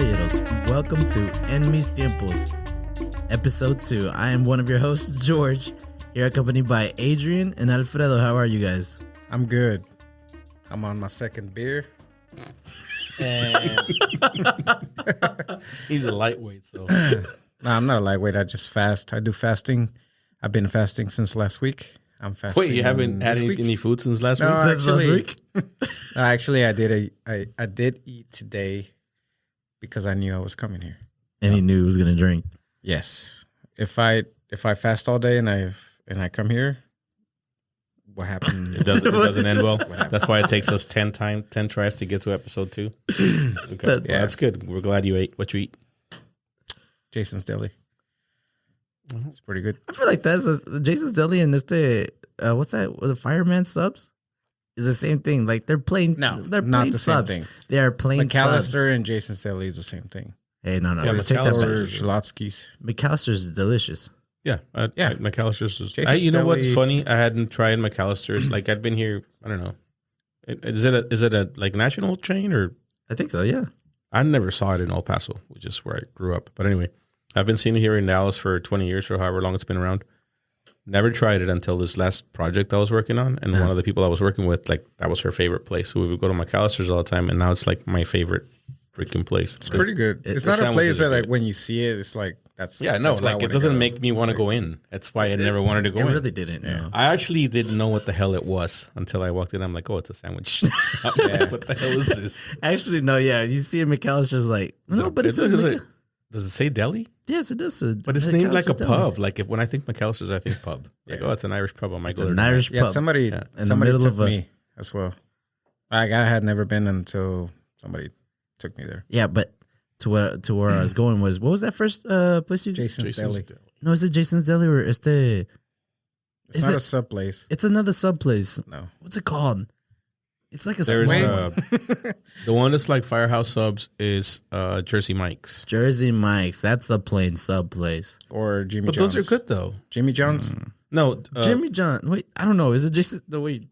caballeros, welcome to En Mis Tiempos, episode 2. I am one of your hosts, George, here accompanied by Adrian and Alfredo. How are you guys? I'm good. I'm on my second beer. And he's a lightweight, so. No, I'm not a lightweight. I just fast. I do fasting. I've been fasting since last week. I'm fasting. Wait, you haven't had any food since last week? Since last week? No, actually, I did eat today because I knew I was coming here. And he knew he was gonna drink. Yes. If I fast all day and I come here, what happened? It doesn't end well. That's why it takes us 10 tries to get to episode 2. Okay. Well, that's good. We're glad you ate what you eat. Jason's Deli. It's pretty good. I feel like that's Jason's Deli and what's that? The Fireman subs is the same thing. Like they're plain. No, they're not plain the subs. same thing. They are plain subs. McAllister and Jason's Deli is the same thing. Hey, no, Yeah, take that Or back. Schlotsky's. McAllister's is delicious. Yeah. Yeah. McAllister's is. Jason's You know what's Deli. funny? I hadn't tried McAllister's. Like, I'd been here, I don't know. Is it a like national chain or? I think so. Yeah. I never saw it in El Paso, which is where I grew up. But anyway, I've been seeing it here in Dallas for 20 years or however long it's been around. Never tried it until this last project I was working on. And one of the people I was working with, like, that was her favorite place. So we would go to McAllister's all the time. And now it's like my favorite freaking place. It's pretty good. It's the not a place sandwiches are that, like, good. when you see it, it's like, that's. Yeah, no, that's where I like, it wanna doesn't go. make me want to go in. That's why I never wanted to go It in. really didn't. No. I actually didn't know what the hell it was until I walked in. I'm like, oh, it's a sandwich. Yeah. What the hell is this? Actually, no. Yeah, you see McAllister's like no, but it says Does it say deli? yes, it does. But it's named like a McAllister's Deli. pub. Like when I think McAllister's, I think pub. Like, oh, it's an Irish pub. I might It's go there. an Irish Yeah, pub. somebody in the somebody middle took of a- me as well. I had never been until somebody took me there. Yeah, but to where I was going was what was that first place you? Jason's Deli. No, is it Jason's Deli or is It's Is not it- a sub place. it's another sub place? No. What's it called? It's like a There's small the one that's like Firehouse Subs is Jersey Mike's. Jersey Mike's. That's the plain sub place. Or Jimmy But John's. those are good though. Jimmy John's. No, Jimmy John. Wait, I don't know. Is it Jason? No, wait.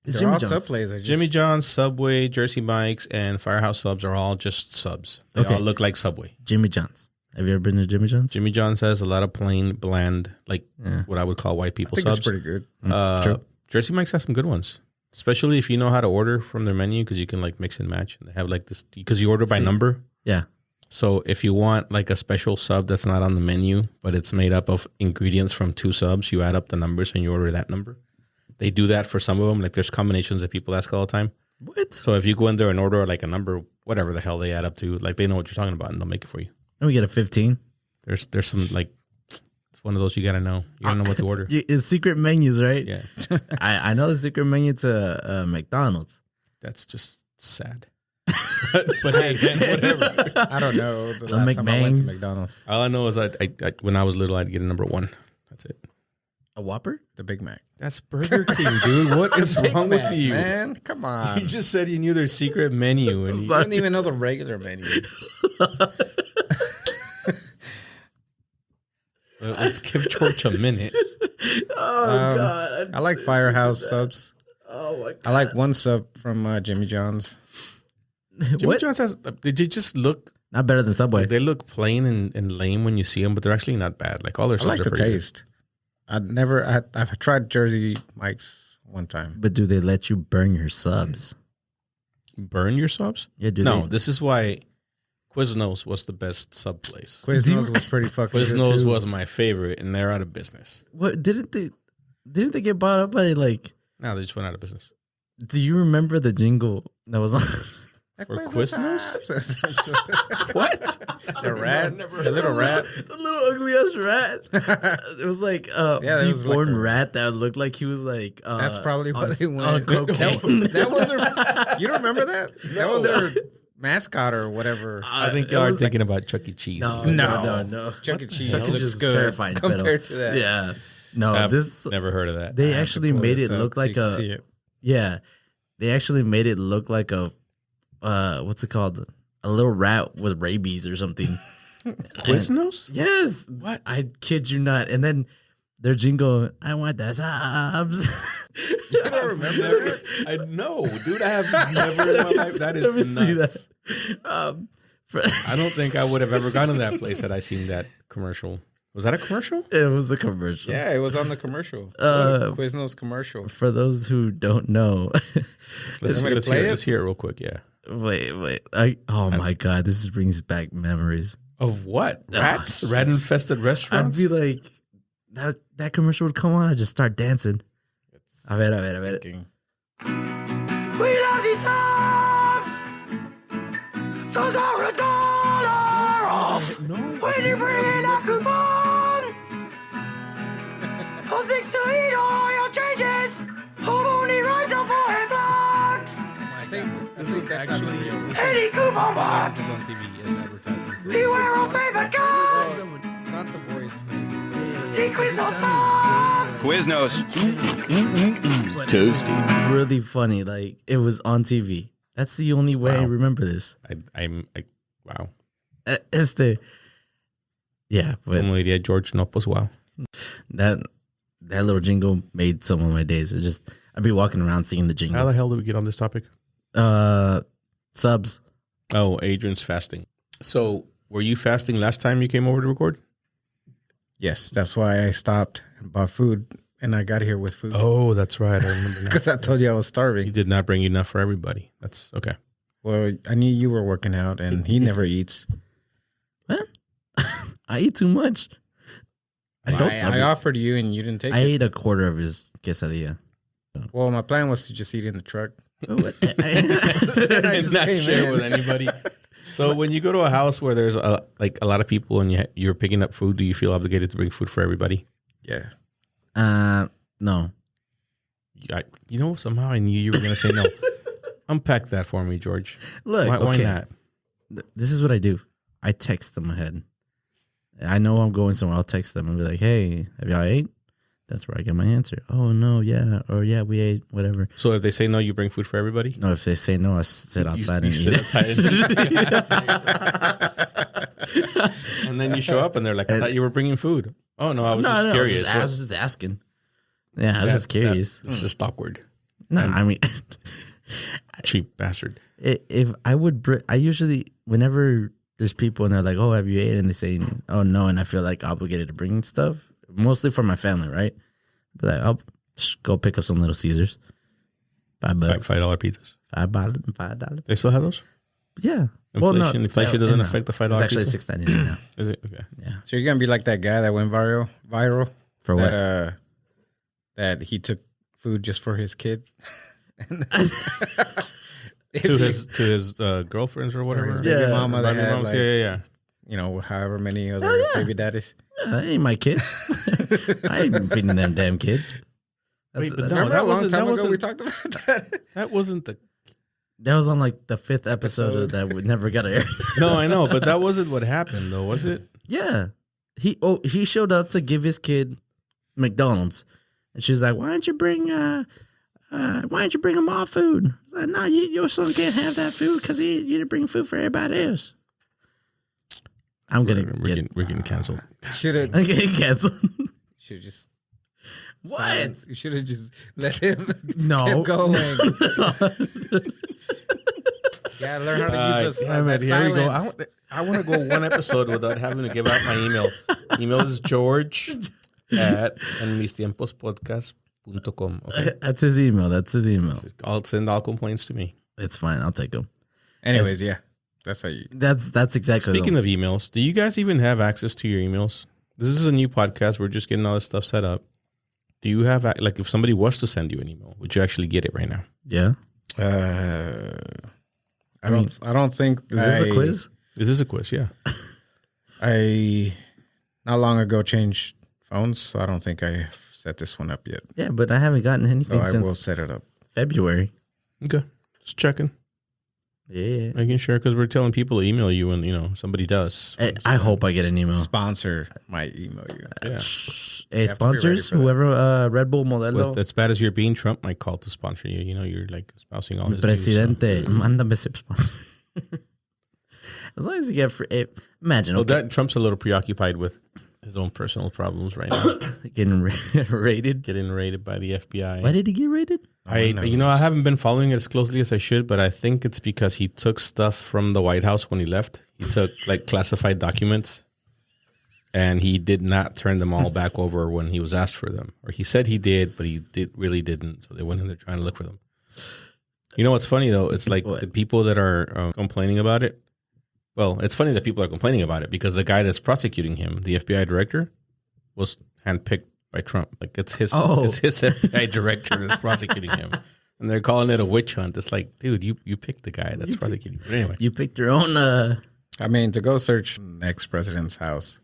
It's They're Jimmy all John's. sub places. Jimmy John's, Subway, Jersey Mike's, and Firehouse Subs are all just subs. They Okay. all look like Subway. Jimmy John's. Have you ever been to Jimmy John's? Jimmy John's has a lot of plain, bland, like Yeah. what I would call white I people think subs. it's pretty good. True. Jersey Mike's has some good ones, especially if you know how to order from their menu because you can like mix and match. And they have like this because you order by See. number. Yeah. So if you want like a special sub that's not on the menu, but it's made up of ingredients from 2 subs, you add up the numbers and you order that number. They do that for some of them. Like there's combinations that people ask all the time. What? So if you go in there and order like a number, whatever the hell they add up to, like they know what you're talking about and they'll make it for you. And we get a 15. There's some like it's one of those you gotta know. You gotta know what to order. It's secret menus, right? Yeah, I know the secret menu to McDonald's. that's just sad. but hey, man, whatever. I don't know. The The last time I went to McBangs. McDonald's. All I know is I when I was little, I'd get a number 1. That's it. A Whopper? The Big Mac. That's Burger King, dude. What is wrong with you? Man, come on. You just said you knew their secret menu, and You don't even know the regular menu. let's give George a minute. Oh, God. I like Firehouse subs. Oh, my God. I like one sub from Jimmy John's. Jimmy What? John's has. Did you just look? Not better than Subway. They look plain and lame when you see them, but they're actually not bad. Like all their I subs like are the pretty good. taste. I've tried Jersey Mike's one time. But do they let you burn your subs? Burn your subs? Yeah, do No, they? this is why Quiznos was the best sub place. Quiznos was pretty fucking good Quiznos too. was my favorite, and they're out of business. What didn't they get bought up by like? Now they just went out of business. Do you remember the jingle that was on? For Quiznos? What? The rat? The little rat? The little ugly ass rat. It was like Yeah, that was deformed like a- rat that looked like he was like That's probably on, what they on went. cocaine. That was their. You don't remember that? That was their mascot or whatever. I think it y'all are was thinking about Chuck E. Cheese. no. Chuck E. Cheese Chuck E. looks Cheese is good terrifying compared to that. Yeah, no. I've This never heard of that. they I have to actually pull made this it up look so like you can a see it. yeah. They actually made it look like a what's it called? A little rat with rabies or something. Quiznos? Yes. What? I kid you not. And then their jingle, I want the subs. You don't remember that? I know, dude. I have never in my life. That Let me is see nuts. that. I don't think I would have ever gone to that place had I seen that commercial. Was that a commercial? It was a commercial. Yeah, it was on the commercial. Quiznos commercial. For those who don't know, Let's Want me to play it? Let's hear it real quick. Yeah. wait. Oh my God, this brings back memories. Of what? Rats? Rat infested I'd restaurants? be like, that commercial would come on, I'd just start dancing. A ver. Thinking, We love these subs! Subs are $1 off when you bring in a coupon! Home things to eat, oil changes! Home only rides on $4 I think this was actually Any coupon box! This is on TV as advertisement. Beware of paper cuts! Not the voice, maybe. Decrease no subs! Quiznos. Toasty. Really funny. Like, it was on TV. That's the only way I Wow. remember this. Wow. Yeah, but Como diría George, no, pues wow. that little jingle made some of my days. It just, I'd be walking around singing the How jingle. the hell did we get on this topic? Subs. Oh, Adrian's fasting. So, were you fasting last time you came over to record? Yes, that's why I stopped and bought food, and I got here with food. Oh, that's right. I remember now. Because I told you I was You starving. did not bring enough for everybody. That's okay. Well, I knew you were working out, and he never eats. What? I eat too much. I offered you, and you didn't take I it. ate a quarter of his quesadilla. Well, my plan was to just eat in the truck. And not came share in. with anybody. So when you go to a house where there's a lot of people and you're picking up food, do you feel obligated to bring food for everybody? Yeah. No. Somehow I knew you were going to say no. Unpack that for me, George. Look, Why okay. not? This is what I do. I text them ahead. I know I'm going somewhere. I'll text them and be like, "Hey, have y'all ate?" That's where I get my answer. Oh no, yeah, or yeah, we ate, whatever. So if they say no, you bring food for everybody? No, if they say no, I sit outside You and sit eat. outside and then you show up and they're like, I thought you were bringing food. Oh no, I was just curious. I was just asking. Yeah, I was just curious. It's just awkward. No, I mean, Cheap bastard. if I would, I usually, whenever there's people and they're like, "Oh, have you ate?" and they say, "Oh no," and I feel like obligated to bring stuff, mostly for my family, right? But like, I'll just go pick up some Little Caesars. $5. $5 pizzas. $5. They still have those? Yeah. Inflation doesn't affect the $5 It's actually pizza? $6.99 now. Is it? Okay. Yeah. So you're gonna be like that guy that went viral For what? that he took food just for his kid. To his girlfriends or whatever. Or his baby mama that Baby had, moms, like, yeah. however many other baby daddies. Yeah, that ain't my kid. I ain't feeding them damn kids. Wait, but no, Remember that a long wasn't- time that ago we wasn't- talked about that? That wasn't the. That was on like the 5th episode that we never got aired. No, I know, but that wasn't what happened, though, was it? Yeah. He showed up to give his kid McDonald's. And she's like, why don't you bring him all food? I was like, no, your son can't have that food because you didn't bring food for everybody else. I'm gonna We're getting canceled. Should have I'm getting canceled. just What? silence. You should have just let him No. keep going. Yeah, learn how to use Damn it, here we go. silence. I want to go one episode without having to give out my email. Email is george@enmistiempospodcast.com. Okay, That's his email. I'll send all complaints to me. It's fine. I'll take them. Anyways, yeah, that's how you. That's exactly. Speaking of emails, do you guys even have access to your emails? This is a new podcast. We're just getting all this stuff set up. Do you have, like, if somebody was to send you an email, would you actually get it right now? Yeah. I don't think. Is this a quiz? Is this a quiz? Yeah. I not long ago changed phones, so I don't think I set this one up yet. Yeah, but I haven't gotten So anything I will since set it up. February. Okay. Just checking. Yeah. Making sure, because we're telling people to email you when, somebody does. I hope I get an email. Sponsor might email you. Yeah. Hey, have to be ready sponsors, for that. whoever, Red Bull Modelo. With, as bad as you're being, Trump might call to sponsor you. You're like espousing all his views, so. Presidente, mándame ese sponsor. As long as you get free. Imagine, Well, okay. that Trump's a little preoccupied with his own personal problems right now. Getting raided. Getting raided by the FBI. Why did he get raided? I haven't been following it as closely as I should, but I think it's because he took stuff from the White House when he left. He took like classified documents, and he did not turn them all back over when he was asked for them. Or he said he did, but he really didn't. So they went in there trying to look for them. You know what's funny though? It's like the people that are complaining about it. Well, it's funny that people are complaining about it because the guy that's prosecuting him, the FBI director, was handpicked by Trump. Like it's his FBI director that's prosecuting him, and they're calling it a witch hunt. It's like, dude, you picked the guy that's prosecuting. But anyway, You picked your own. I mean, to go search an ex-president's house,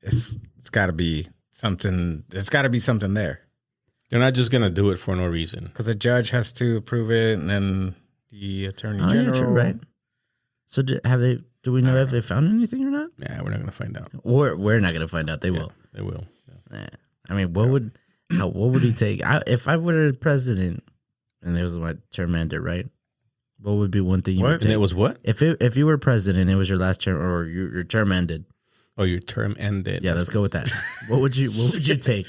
it's got to be something. There's got to be something there they're not just gonna do it for no reason. because the judge has to approve it, and then the attorney general. Yeah, true, right? So do we know if they found anything or not? Yeah, we're not gonna find out. We're not gonna find out. They will. They will. Yeah. I mean, what would he take? If I were president and it was my term ended, right? What would be one thing you would And take? it was what? If you were president, it was your last term or your term ended. Oh, your term ended. Yeah, let's go with that. What would you take?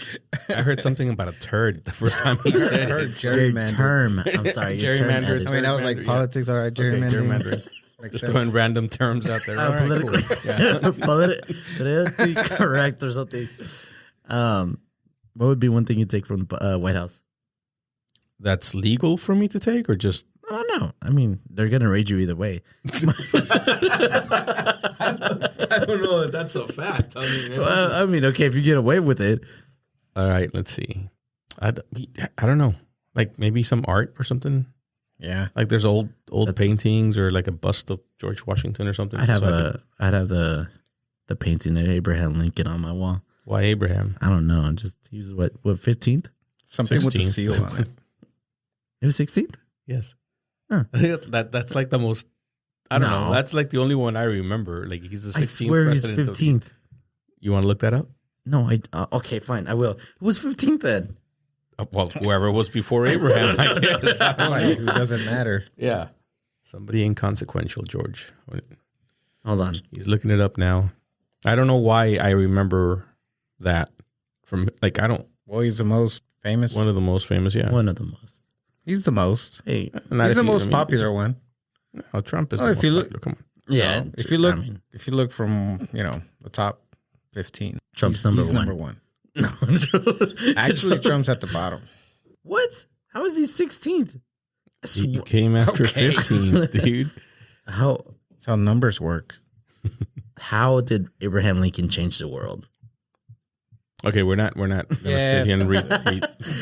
I heard something about a turd the first time he said it. Your term. I'm sorry, your term Gerrymander. ended. I mean, I was like, Gerrymander, politics, all right, gerrymandering. Makes Just sense. throwing random terms out there. All right, cool. politically correct or something. What would be one thing you take from the White House? That's legal for me to take, or just I don't know. I mean, they're gonna raid you either way. I don't know that that's a fact. Well, I mean, okay, if you get away with it, All right, let's see. I don't know. Like maybe some art or something. Yeah. Like there's old paintings or like a bust of George Washington or something. I'd have the painting of Abraham Lincoln on my wall. Why Abraham? I don't know. Just he was what 15th? Something with the 16th. seal on it. It was 16th. Yes. Huh. That's like the most. I don't No. know. That's like the only one I remember. Like he's the 16th. I swear he's president of- 15th. You want to look that up? No, okay, fine, I will. Who was 15th then? Well, whoever was before Abraham, I guess. I don't know. It doesn't matter. Yeah. Somebody inconsequential, George. Hold on. He's looking it up now. I don't know why I remember that from like I don't Well, he's the most famous. one of the most famous. Yeah. One of the most. He's the most. Hey, Not He's if the you- most I mean, popular one. No, Trump is. Oh, the if most you look- popular. Come on. yeah. No, if you look, I mean, if you look from the top 15, Trump's he's number one. no. Actually, Trump's at the bottom. What? How is he 16th? He came after Okay. 15th, dude. How That's how numbers work. did Abraham Lincoln change the world? Okay, we're not gonna Yeah, sit here and read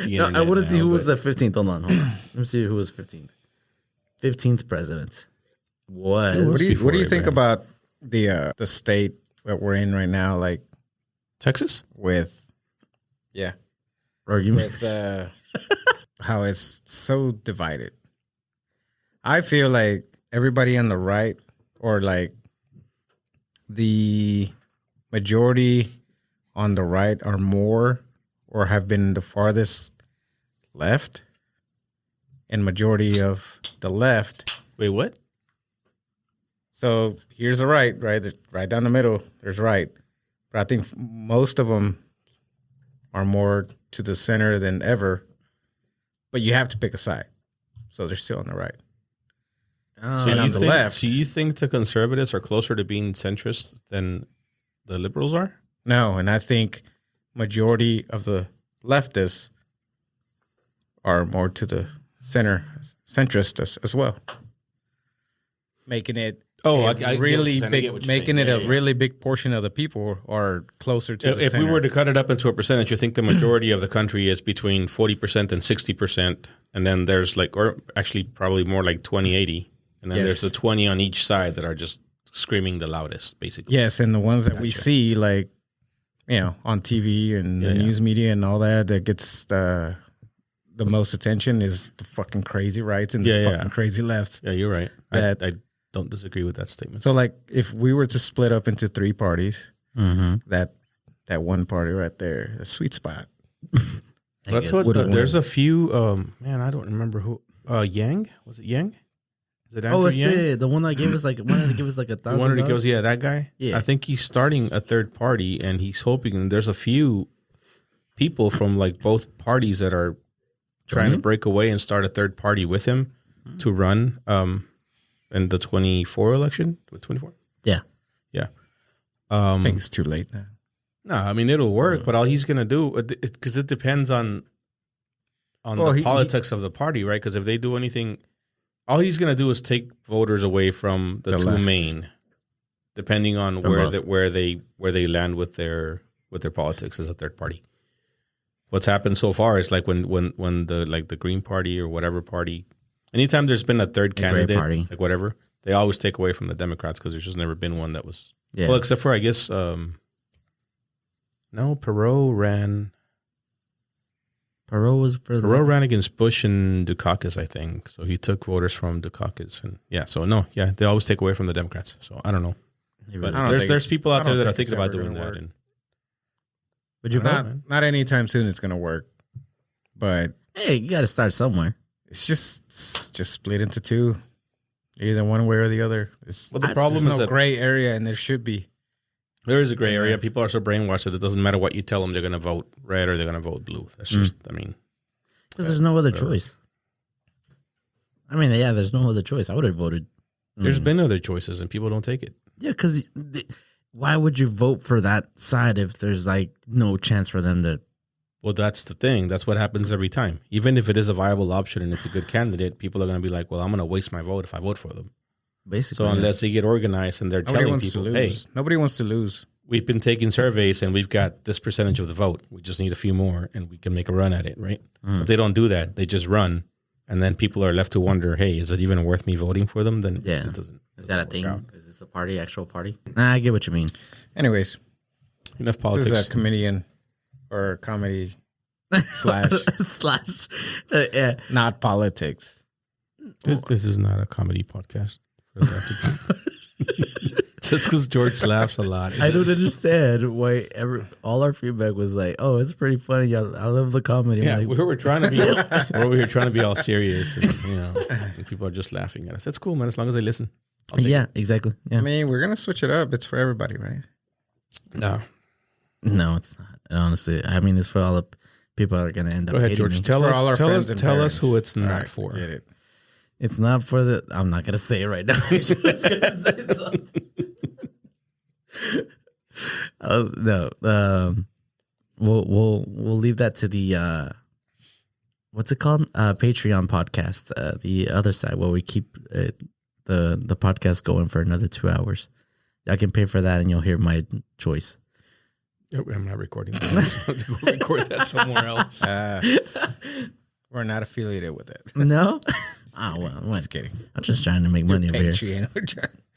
No, I want to see who was the 15th. Hold on. Let me see who was 15th. 15th president was. What do you before think Abraham. about the state that we're in right now? Like Texas. with Or you with how it's so divided. I feel like everybody on the right, or like the majority on the right, are more or have been the farthest left, and majority of the left. Wait, what? So here's the right, right down the middle. There's right, but I think most of them are more to the center than ever. But you have to pick a side, so they're still on the right. And on the left, So you think the conservatives are closer to being centrist than the liberals are? no, and I think majority of the leftists are more to the centrist as well, making it really big, making it a really big portion of the people are closer to the If center. we were to cut it up into a percentage, you think the majority of the country is between 40% and 60%, and then there's like, or actually probably more like 20-80, and then there's the 20 on each side that are just screaming the loudest, basically. Yes, and the ones that we see, like, on TV and the news media and all that gets the most attention is the fucking crazy rights and the fucking crazy lefts. Yeah, you're right. That- I don't disagree with that statement. So, like, if we were to split up into three parties, that one party right there, the sweet spot. That's guess. what. There's a few. Man, I don't remember who. Yang, was it Yang? Is Is it Oh, Andrew it's Yang? the one that gave us like wanted to give us like The one that $1,000. goes, yeah, that guy. Yeah. I think he's starting a third party, and he's hoping. And there's a few people from like both parties that are trying to break away and start a third party with him to run in the 24 election. 24. Yeah. Yeah. I think it's too late now. No, I mean it'll work, but all he's gonna do because it depends on the politics of the party, right? Because if they do anything, all he's gonna do is take voters away from the two left. main, depending on From where they land with their politics as a third party. What's happened so far is like when the Green Party or whatever party, anytime there's been a third candidate, party. like whatever, they always take away from the Democrats because there's just never been one that was Yeah. well, except for I guess no, Perot ran ran against Bush and Dukakis, I think. So he took voters from Dukakis, and they always take away from the Democrats. So I don't know, but there's people out there that are thinking about doing that. And Would you vote? Not anytime soon. It's gonna work, but Hey, you got to start somewhere. it's just split into two, either one way or the other. Well, the problem there's is no that gray area, and there should be. there is a gray area. People are so brainwashed that it doesn't matter what you tell them, they're going to vote red or they're going to vote blue. That's just, I mean, Because there's no other choice. I mean, yeah, there's no other choice. I would have voted. there's been other choices and people don't take it. Yeah, because why would you vote for that side if there's like no chance for them to? Well, that's the thing. That's what happens every time. Even if it is a viable option and it's a good candidate, people are going to be like, well, I'm going to waste my vote if I vote for them. Basically, So unless they get organized and they're Nobody telling wants people, to hey, lose. Nobody wants to lose. we've been taking surveys and we've got this percentage of the vote. We just need a few more and we can make a run at it, right? But they don't do that. They just run. And then people are left to wonder, hey, is it even worth me voting for them? Then Yeah. it doesn't. is that a work thing? out. Is this a party, actual party? Nah, I get what you mean. Anyways, Enough this politics. is a comedian or comedy slash Slash, yeah. not politics. This is not a comedy podcast. Just because George laughs a lot. I don't understand why all our feedback was like, "Oh, it's pretty funny. I love the comedy." I'm Yeah, like, we were trying to be we're over here trying to be all serious, and, and people are just laughing at us. That's cool, man. As long as they listen. I'll take yeah, exactly. Yeah, I mean, we're gonna switch it up. It's for everybody, right? it. No, no, it's not. Honestly, I mean, it's for all the people that are gonna end up. go ahead, hating George. me. Tell For all our us. Tell friends us. and Tell us parents. who it's All not right, for. Get it. It's not for the. I'm not gonna say it right now. I was gonna say something. No. We'll leave that to the what's it called? Patreon podcast. The other side where we keep the podcast going for another 2 hours. Y'all can pay for that, and you'll hear my choice. I'm not recording that. Go record that somewhere else. We're not affiliated with it. No. Oh well, Just kidding. I'm just trying to make money over here.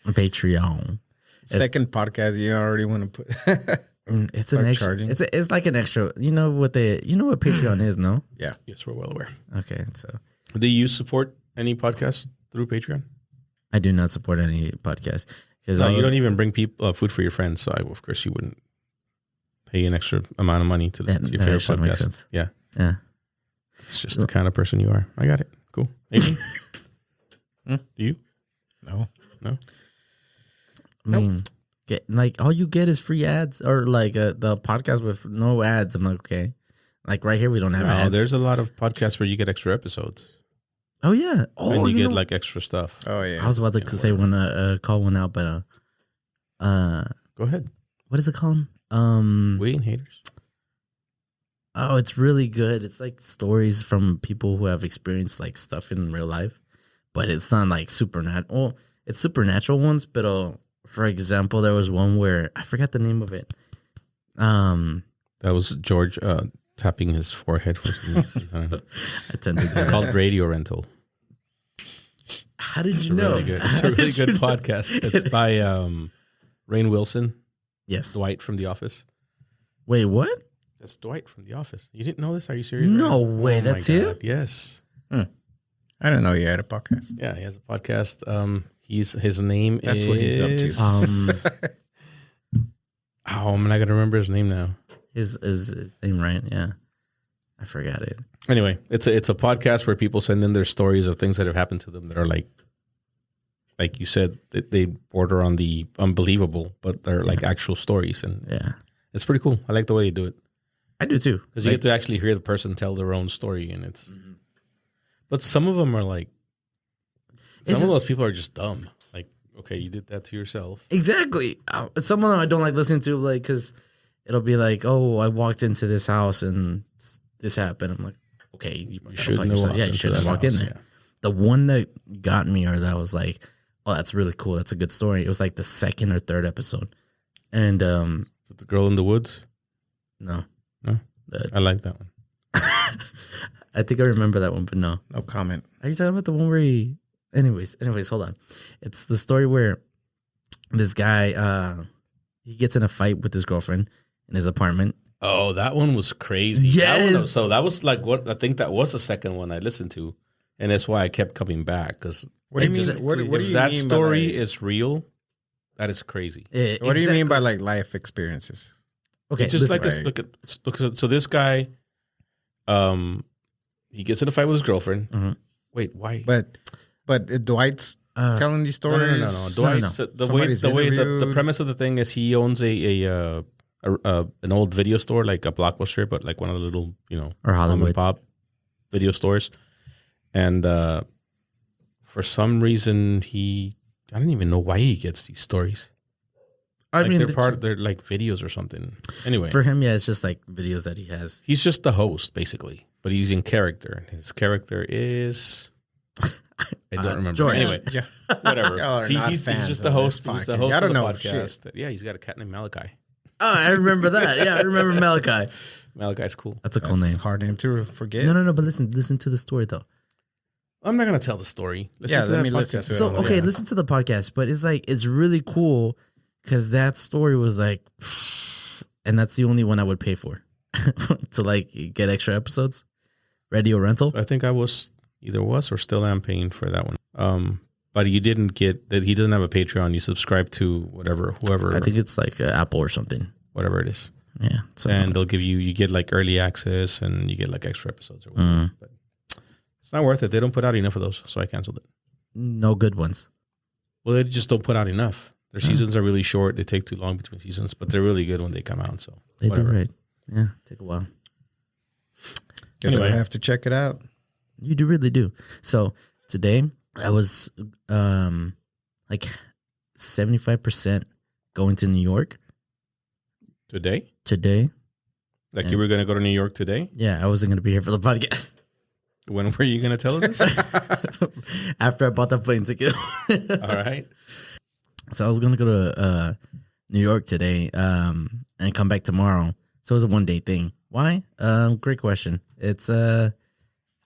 Patreon. Second podcast you already want to put. It's Start an extra. charging. It's like an extra. You know what Patreon is, no? Yeah. Yes, we're well aware. Okay, so Do you support any podcasts through Patreon? I do not support any podcast because No, you don't even bring people food for your friends. So of course you wouldn't pay an extra amount of money to your favorite actually makes podcast. sense. Yeah, Yeah. it's just the kind of person you are. I got it. Cool. Adrian? Do you? No. No. I mean, all you get is free ads or like the podcast with no ads. I'm like, okay. Like right here, we don't have No, ads. there's a lot of podcasts where you get extra episodes. Oh yeah. Oh, And you get know- like extra stuff. Oh yeah. I was about to say one call one out, but Go ahead. what is it called? We ain't haters. Oh, it's really good. It's like stories from people who have experienced like stuff in real life, but it's not like supernatural. Well, it's supernatural ones, but for example, there was one where I forgot the name of it. That was George tapping his forehead for some reason. I tend to do It's that. called Radio Rental. How did It's you know? really good. It's a really good podcast. It's by Rainn Wilson, Yes. Dwight from The Office. Wait, what? That's Dwight from The Office. You didn't know this? Are you serious? No Ryan? way, Oh my that's him? God, yes. I didn't know you had a podcast. Yeah, he has a podcast. His name That's is what he's up to. I'm not gonna remember his name now. His name right? Yeah, I forgot it. Anyway, it's a podcast where people send in their stories of things that have happened to them that are like like you said, they border on the unbelievable, but they're like actual stories, and Yeah, it's pretty cool. I like the way you do it I do too. because you get to actually hear the person tell their own story, and it's. But some of them are like, some of those people are just dumb. Like, okay, you did that to yourself. Exactly. Some of them I don't like listening to, like, because it'll be like, oh, I walked into this house and this happened. I'm like, okay, you shouldn't have walked you into should have that walked in house, there. yeah. The one that got me, or that was like, oh, that's really cool. That's a good story. It was like the second or third episode, and Is it the girl in the woods? no, I like that one. I think I remember that one, but no. No comment. Are you talking about the one where he? Anyways, hold on. It's the story where this guy he gets in a fight with his girlfriend in his apartment. Oh, that one was crazy. Yes. That one, so that was like what I think that was the second one I listened to, and that's why I kept coming back. Because What do you mean? What do you mean that story by, like, is real? That is crazy. what do you mean by like life experiences? Okay, It's just listen. look. So this guy, he gets in a fight with his girlfriend. Mhm. Wait, why? But Dwight's telling these No, stories. no. Dwight, no. so the Somebody's way the interviewed. premise of the thing is he owns an old video store, like a Blockbuster, but like one of the little, Or mom Hollywood. and pop video stores. And for some reason, I don't even know why he gets these stories. I Like mean, they're like videos or something. Anyway, for him, yeah, it's just like videos that he has. he's just the host basically, but he's in character. His character is I don't remember. George. Anyway, Yeah. whatever. Y'all are not He's fans just the of host. this He's the podcast. host Y'all of don't the know podcast. Yeah, he's got a cat named Malachi. Oh, I remember that. Yeah, I remember Malachi. Malachi's cool. That's a cool That's name. a hard name to forget. No. But listen to the story though. I'm not gonna tell the story. Yeah, to let that me listen podcast. to it. So okay, Yeah. listen to the podcast. But it's like it's really cool because that story was like, and that's the only one I would pay for to like get extra episodes. Radio rental. I think I was or still am paying for that one. But you didn't get that. He doesn't have a Patreon. You subscribe to whoever. I think it's like Apple or something. whatever it is, Yeah, so and they'll give you get like early access and you get like extra episodes or whatever. But it's not worth it. They don't put out enough of those, so I canceled it. no good ones. Well, they just don't put out enough. Their seasons are really short. They take too long between seasons, but they're really good when they come out. So They whatever. do right. Yeah, take a while. Guess Anyway. I have to check it out. You do really do. So today I was like 75% going to New York Today, today. like you were going to go to New York today. Yeah, I wasn't going to be here for the podcast When were you going to tell us this? after I bought the plane ticket. All right. So I was going to go to New York today and come back tomorrow. So it was a 1 day thing. Why? Great question. It's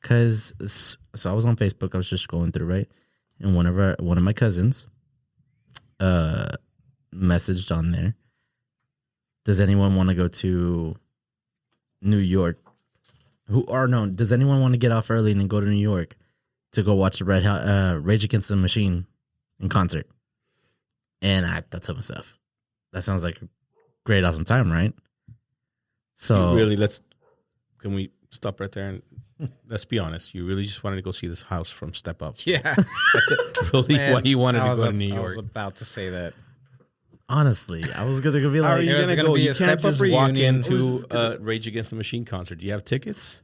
because so I was on Facebook. I was just going through, right? And one of my cousins messaged on there. Does anyone want to go to New York? Does anyone want to get off early and then go to New York to go watch the Rage Against the Machine in concert? And I thought to myself, that sounds like a great, awesome time, right? So You really, can we stop right there and let's be honest. You really just wanted to go see this house from Step Up. Yeah. That's really Man, why you wanted I to was go to ab- New I was York. about to say that. honestly, I was gonna be How are like, you There's going to gonna go? be You a can't Step Up just walk reunion. into a Rage Against the Machine concert. Do you have tickets?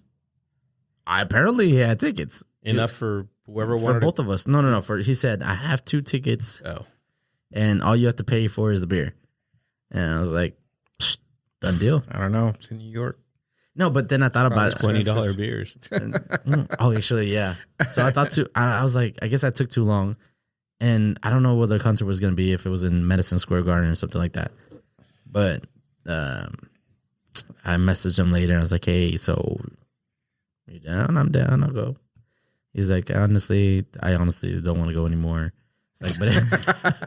I apparently had tickets Enough for whoever for wanted both of us. No. He said I have 2 tickets, Oh. and all you have to pay for is the beer. And I was like, psh, done deal. I don't know. It's in New York. No, but then I thought about Probably $20 beers. Oh, actually, yeah. So I thought I was like, I guess I took too long, and I don't know what the concert was going to be, if it was in Madison Square Garden or something like that. But I messaged him later and I was like, hey, so you down? I'm down. I'll go. He's like, I honestly don't want to go anymore. It's like, but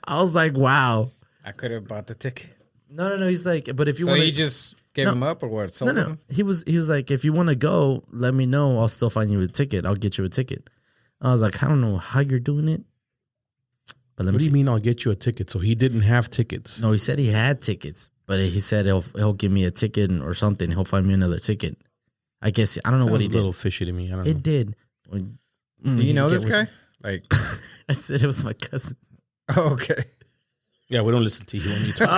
I was like, wow. I could have bought the ticket. No. He's like, but if you So want you just gave him up or what? Sold No. him? He was like, if you want to go, let me know. I'll still find you a ticket. I'll get you a ticket. I was like, I don't know how you're doing it, but let me What do see. you mean I'll get you a ticket? So he didn't have tickets. No, he said he had tickets, but he said he'll give me a ticket or something. He'll find me another ticket. I guess I don't know what he Sounds did. a little fishy to me. I don't know. It did. Do you know this guy? Like, I said it was my cousin. oh, okay. Yeah, we don't listen to you when you talk.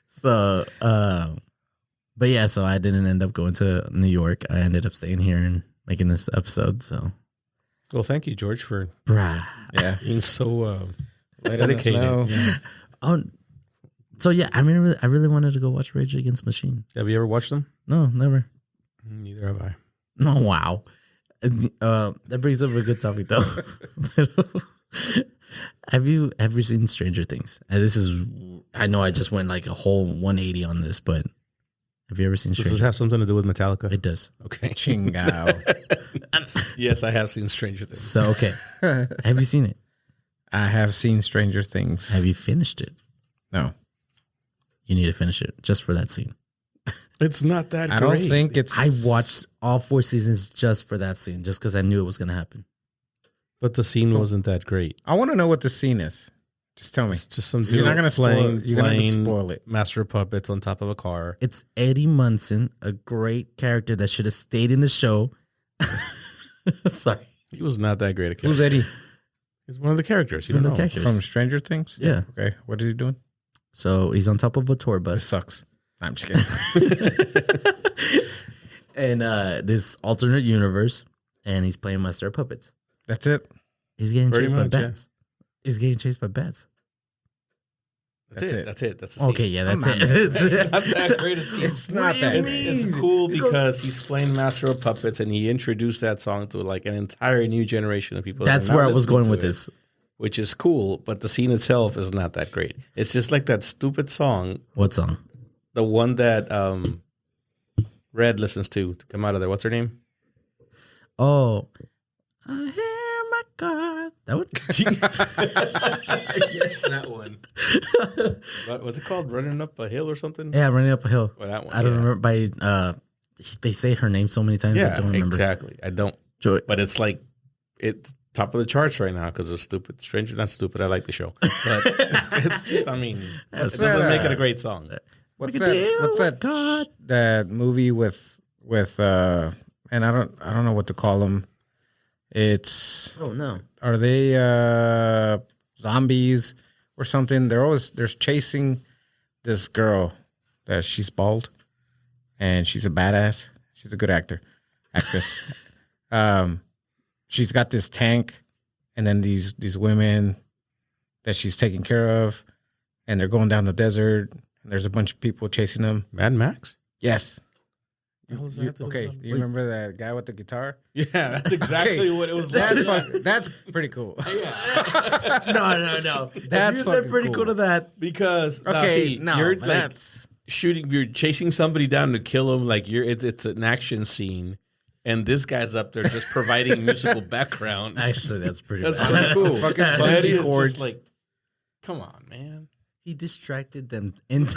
So, but yeah, so I didn't end up going to New York. I ended up staying here and making this episode. So, Well, thank you, George, for bruh. Yeah. being so Let us dedicated. know. Yeah. Oh, so yeah, I mean, I really wanted to go watch Rage Against the Machine. Have you ever watched them? No, never. Neither have I. No, wow. That brings up a good topic though. Have you ever seen Stranger Things? And this is, I know I just went like a whole 180 on this, but have you ever seen Does Stranger this have something to do with Metallica? It does. Okay. Chingao. Yes, I have seen Stranger Things. So, okay. Have you seen it? I have seen Stranger Things. Have you finished it? No. You need to finish it just for that scene. It's not that I great. don't think it's. I watched all 4 seasons just for that scene, just because I knew it was going to happen. But the scene wasn't that great. I want to know what the scene is. Just tell me. It's just some You're not gonna spoil it. You're gonna playing spoil it. Master of Puppets on top of a car. It's Eddie Munson, a great character that should have stayed in the show. Sorry. He was not that great a character. Who's Eddie? He's one of the characters. You One don't of the know. characters. From Stranger Things? Yeah. Okay. What is he doing? So he's on top of a tour This bus. sucks. I'm just kidding. And this alternate universe, and he's playing Master of Puppets. That's it. He's getting Pretty chased much, by yeah. bats. He's getting chased by bats. That's That's it. it. That's it. That's the scene. Okay, yeah, that's Come it. on, man. It's not that great a scene. It's not that It's great. cool because he's playing Master of Puppets and he introduced that song to like an entire new generation of people. that That's are not where I was listening going to with it, this. which is cool. But the scene itself is not that great. It's just like that stupid song, What song? the one that Red listens to come out of there. What's her name? Oh, I hear my God. That one? Yes, that one. What was it called? Running Up a Hill or something? Yeah, Running Up a Hill. Well, that one. I don't yeah. remember by they say her name so many times I Yeah, don't remember. exactly. I don't. Joy. But it's like it's top of the charts right now because of stupid. Stranger, not stupid. I like the show, but it's. I mean, it doesn't make it a great song. What's Look at that? the What's that? God. That movie with and I don't know what to call them. It's Oh no. are they zombies or something? They're chasing this girl that she's bald and she's a badass. She's a good actress. She's got this tank and then these women that she's taking care of, and they're going down the desert and there's a bunch of people chasing them. Mad Max. Yes. The hell does that have to do with Okay, something? do you remember that guy with the guitar? Yeah, that's exactly Okay, what it was like. That's pretty cool. No. That's you said fucking pretty cool. cool to that. Because Okay, you're but like that's shooting, you're chasing somebody down to kill him. Like it's an action scene, and this guy's up there just providing musical background. Actually, that's pretty That's bad. pretty cool. Fucking But bungee Eddie is cords. just like, come on, man. He distracted them into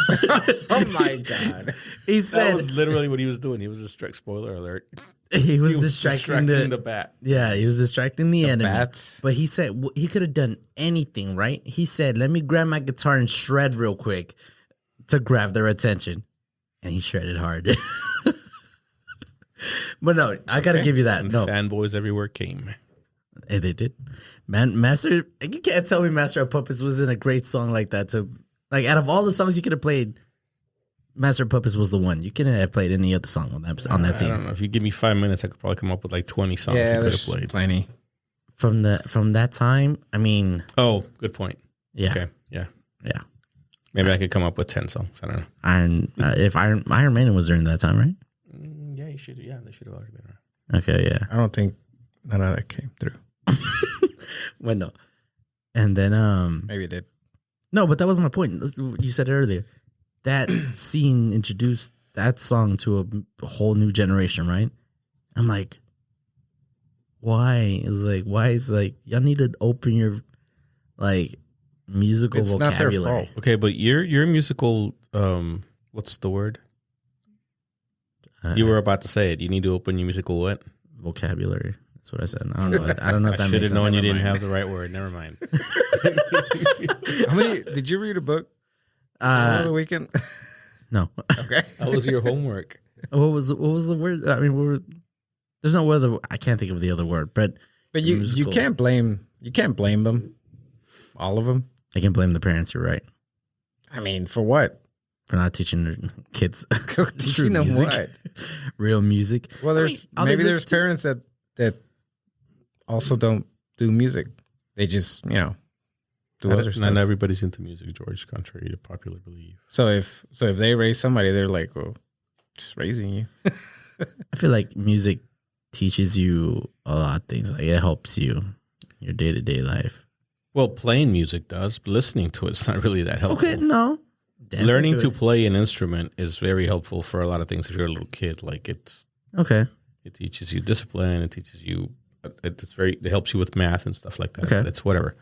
oh my god. He That said was literally what he was doing. He was spoiler alert. he was He was distracting the bat. Yeah, he was distracting the enemy. Bats. But he said he could have done anything, right? He said, "Let me grab my guitar and shred real quick to grab their attention," and he shredded hard. But no, I gotta give you that. And No, fanboys everywhere came. hey, they did. Man, Master, you can't tell me Master of Puppets wasn't a great song like that. To like, out of all the songs you could have played, Master of Puppets was the one. You couldn't have played any other song on that I scene. don't know. If you give me 5 minutes, I could probably come up with like 20 songs Yeah, you could have there's played. plenty. From that time. I mean, Oh, good point. yeah, Okay. Yeah. yeah. Maybe I could come up with 10 songs. I don't know. If Iron Maiden was during that time, right? Yeah, you should. Yeah, they should have already been around. Okay, yeah. I don't think none of that came through. Well, no. And then Maybe it did. no, but that was my point. You said it earlier. That scene introduced that song to a whole new generation, right? I'm like, why? Why is like y'all need to open your like musical It's not their vocabulary. fault. Okay, but your musical, what's the word? You were about to say it. You need to open your musical what? Vocabulary. That's what I said. I don't know. I don't know if I that should makes have known sense. you Never didn't mind. have the right word. Never mind. How many did you read a book over the weekend? No. Okay. That was your homework. What was the word? I mean, what were There's no other. I can't think of the other word, but you musical. can't blame them, all of them. I can blame the parents. You're right I mean, for what? for not teaching their kids Teaching them music. what? Real music. Well, there's maybe there's parents that also don't do music. They just do other stuff. Not everybody's into music, George, contrary to popular belief. So if they raise somebody, they're like, well, just raising you. I feel like music teaches you a lot of things. Like it helps you your day to day life. Well, playing music does, but listening to it's not really that helpful. Okay, no. Dancing Learning to it. play an instrument is very helpful for a lot of things. If you're a little kid, like it teaches you discipline. It teaches you. It helps you with math and stuff like that. Okay. It's whatever.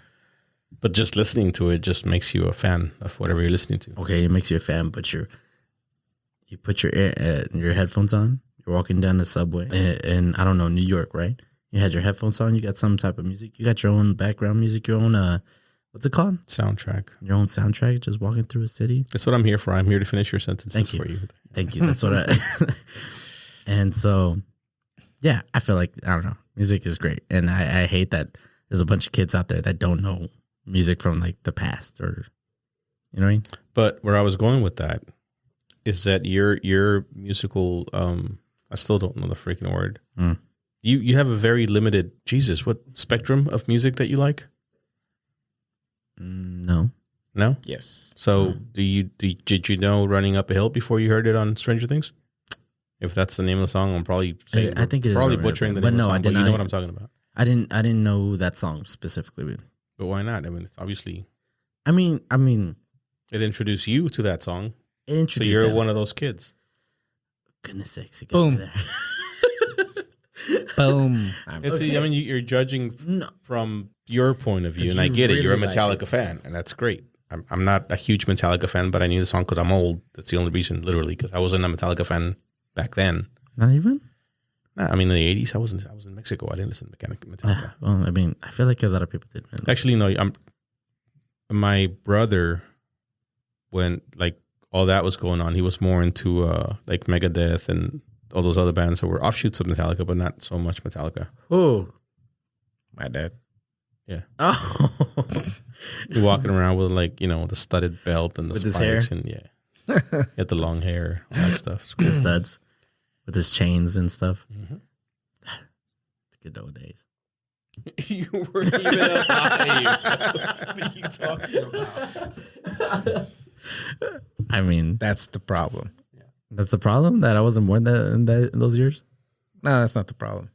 But just listening to it just makes you a fan of whatever you're listening to. Okay, it makes you a fan, but you put your headphones on. You're walking down the subway in I don't know, New York, right? You had your headphones on. You got some type of music. You got your own background music. Your own what's it called? Soundtrack. Your own soundtrack. Just walking through a city. That's what I'm here for. I'm here to finish your sentences Thank you. for you. Thank you. That's what I. And so, yeah, I feel like I don't know. Music is great, and I hate that there's a bunch of kids out there that don't know music from like the past, or you know what I mean. But where I was going with that is that your musical. I still don't know the freaking word. Mm. You have a very limited what spectrum of music that you like? No. No. Yes. So did you know Running Up a Hill before you heard it on Stranger Things? If that's the name of the song, I'm probably saying I think it is probably Running Up a butchering the Hill. name But of the no, song, I did but you know not- what I'm talking about. I didn't know that song specifically. But why not? I mean, it's obviously I mean, it introduced you to that song. it So introduced. you're that. one of those kids. Goodness sakes! It Boom. There. Boom. It's, I mean, you're judging No. from your point of view, and I you get it. You're a really like Metallica fan, and that's great. I'm not a huge Metallica fan, but I knew the song because I'm old. That's the only reason, literally, because I wasn't a Metallica fan back then. Not even. Nah, I mean, in the 80s, I was in Mexico. I didn't listen to Metallica. Well, I mean, I feel like a lot of people did. Man. Actually, no. My brother, when like all that was going on, he was more into like Megadeth and all those other bands that were offshoots of Metallica, but not so much Metallica. Oh, My dad. Yeah, oh, he walking around with like the studded belt and the With his spikes hair? and he had the long hair, all that stuff. It's the cool. studs with his chains and stuff. Mhm. It's good old days. You weren't even alive. What are you talking about? I mean, That's the problem. that's the problem that I wasn't born in those years. No, that's not the problem.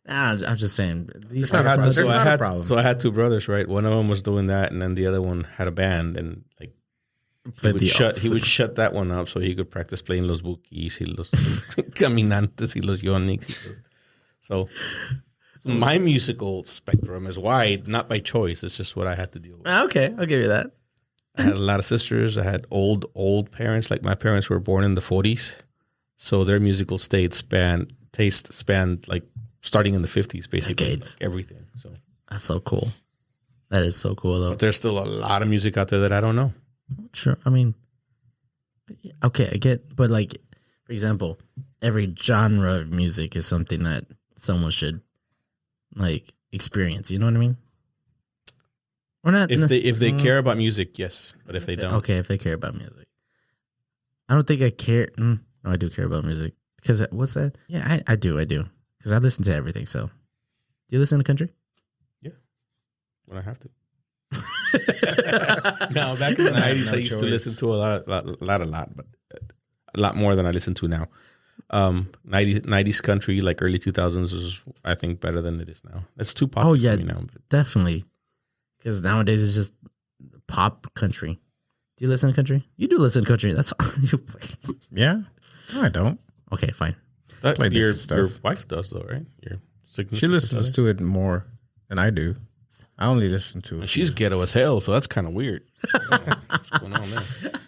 Nah, I'm just saying. These not a problem. are There's not a problem. So I had two brothers, right? One of them was doing that, and then the other one had a band, and like he would shut that one up so he could practice playing los bukis, y los caminantes, y los yonix. So my musical spectrum is wide, not by choice. It's just what I had to deal with. Okay, I'll give you that. I had a lot of sisters. I had old parents. Like my parents were born in the 40s, so their musical taste spanned like starting in the 50s, basically, Decades. like everything. So, That's so cool. That is so cool, though. but there's still a lot of music out there that I don't know. Sure. I mean, okay, I get, but like, for example, every genre of music is something that someone should like experience. You know what I mean? Or not? If they care about music, yes. But if they don't, Okay, if they care about music, I don't think I care. No, I do care about music because what's that? Yeah, I do because I listen to everything. So, do you listen to country? when I have to. No, back in the 90s, I used to listen to a lot, but a lot more than I listen to now. 90s country, like early 2000s, was I think better than it is now. It's too popular Oh, yeah. for me now. But Definitely, because nowadays it's just pop country. Do you listen to country? You do listen to country. That's all you play. Yeah. No, I don't. Okay, fine. that, Play your different stuff. wife does though, right? She listens to it more than I do. I only listen to it. She's ghetto as hell, so that's kind of weird. What's going on there?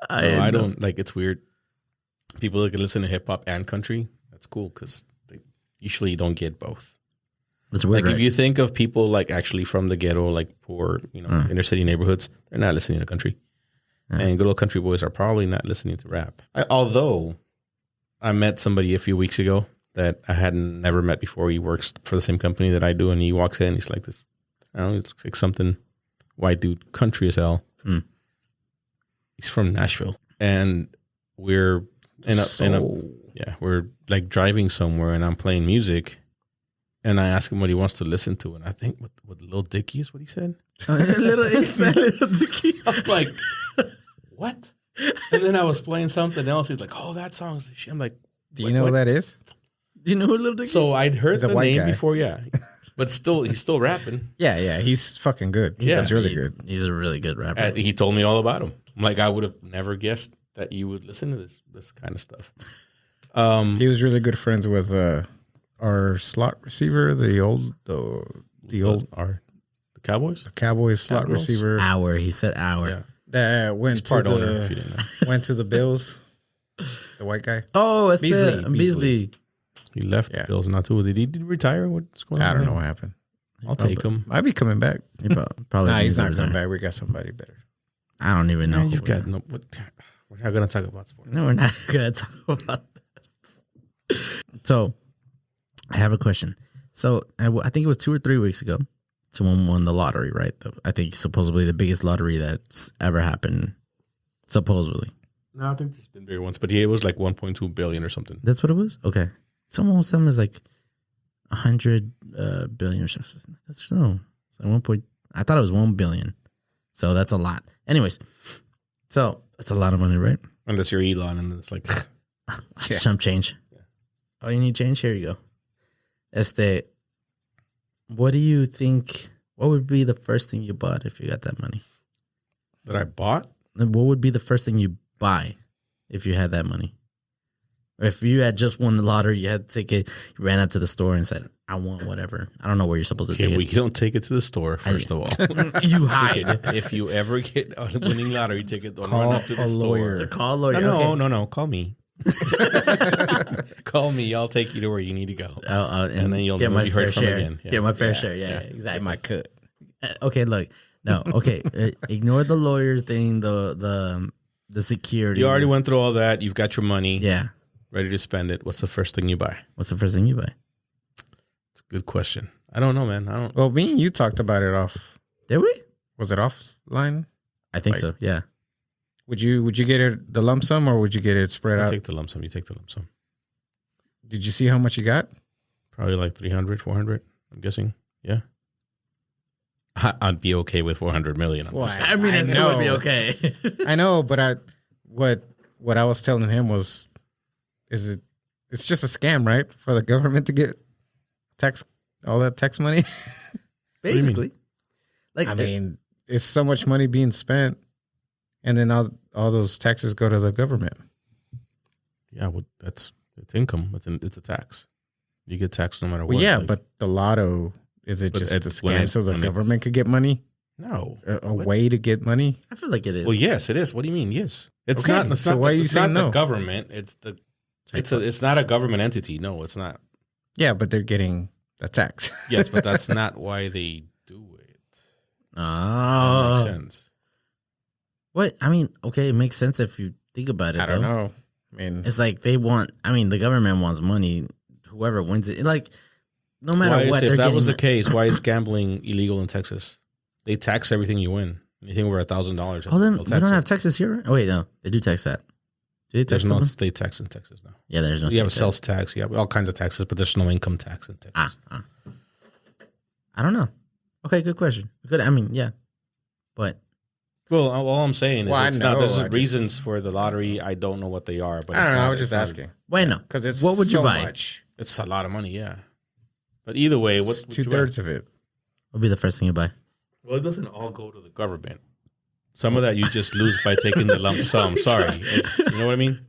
No, I don't like. It's weird. People that can listen to hip hop and country. That's cool because they usually don't get both. That's weird. Like Right? if you think of people like actually from the ghetto, like poor, inner city neighborhoods, they're not listening to country. And good old country boys are probably not listening to rap. Although I met somebody a few weeks ago that I had never met before. He works for the same company that I do, and he walks in. He's like this. I don't know. It looks like something white dude, country as hell. He's from Nashville, and we're we're like driving somewhere, and I'm playing music, and I ask him what he wants to listen to, and I think what Lil Dicky is what he said. Little Dicky. I'm like, what? And then I was playing something else. He's like, oh, that song's the shit. I'm like, do you know what that is? Do you know who Little Dicky? So I'd heard He's a the white name guy. before, yeah, but still, he's still rapping. Yeah, he's fucking good. Yeah. He's really good. He's a really good rapper. And he told me all about him. I'm like, I would have never guessed that you would listen to this kind of stuff. He was really good friends with our slot receiver, the Cowboys. Cowboys slot Cowgirls? receiver He said hour. Yeah. that went He's part to owner, if you didn't know. went to the Bills. The white guy. Oh, it's Beasley. Beasley. He left Yeah. the Bills not too. Did he retire? What's going on? I don't with know him? what happened. I'll take him. Might be coming back. He probably Nah, he's not needs to coming retire. back. We got somebody better. I don't even know. Man, who you've we got are. no. We're not going to talk about sports. No, we're not gonna talk about that. So, I have a question. So, I think it was 2 or 3 weeks ago. Someone won the lottery, right? I think supposedly the biggest lottery that's ever happened. Supposedly, No, I think there's been bigger ones, but it was like 1.2 billion or something. that's what it was. Okay, someone was telling me it's like 100 billion or something. That's no. It's like 1 point. I thought it was 1 billion. So that's a lot. Anyways, so that's a lot of money, right? Unless you're Elon, and it's like That's chump change. Oh, you need change? Here you go. What do you think? What would be the first thing you bought if you got that money? that I bought. And what would be the first thing you buy if you had that money? Or if you had just won the lottery, you had to take it, you ran up to the store and said, I want whatever. I don't know where you're supposed to Okay, take we don't take it to the store, first of all. it. You hide. If you ever get a winning lottery ticket, don't Call run up to the a store. lawyer. Call a lawyer. No, Okay. no, call me. Call me. I'll take you to where you need to go. And then you'll get never my be fair heard from share. again. Yeah. Get my fair share. Yeah, exactly. Get my cut. Okay, look. No, okay. Ignore the lawyer thing, the security. You already went through all that. You've got your money. Yeah. Ready to spend it. What's the first thing you buy? What's the first thing you buy? It's a good question. I don't know, man. I don't. Well, me and you talked about it off. Did we? Was it offline? I think Like- so. Yeah. Would you get it the lump sum or would you get it spread I out? take the lump sum. You take the lump sum. Did you see how much you got? Probably like 300, 400. I'm guessing. Yeah. I'd be okay with 400 million. Well, I mean, it would be okay. I know, but what I was telling him was, it's just a scam, right? For the government to get all that tax money. Basically. Like, I mean, it's so much money being spent, and then all those taxes go to the government. Yeah, well, it's income. It's a tax. You get taxed no matter Well, what. yeah, like- but the lotto, is it But just a it's when scam so the when it- government could get money? no. A What? way to get money? I feel like it is. Well, yes, it is. What do you mean? Yes, it's Okay, not. It's so not. why the, are you it's saying not no? the government. It's not a government entity. No, it's not. Yeah, but they're getting the tax. Yes, but that's not why they do it. That Oh. makes sense. What? I mean, okay, it makes sense if you think about it, I though. don't know. I mean, It's like the government wants money. Whoever wins it, like, no matter Why is what, if they're that getting was the it. case? Why is gambling illegal in Texas? They tax everything you win. Anything over $1,000. Oh, then they'll we tax don't it. have Texas here? Oh, wait, no. They do tax that. Do they tax There's no something? state tax in Texas now. Yeah, there's no You have a state sales tax. You have all kinds of taxes, but there's no income tax in Texas. tax. I don't know. Okay, good question. Good. I mean, yeah. But Well, all I'm saying is Well, I it's not. know, There's I just- reasons for the lottery. I don't know what they are, but I don't it's know. not- I was just it's not- asking wait, no. because it's What would you so buy? much. It's a lot of money, yeah. But either way, what It's 2/3 of it. What would be the first thing you buy? Well, it doesn't all go to the government. Some of that you just lose by taking the lump sum. Sorry, you know what I mean.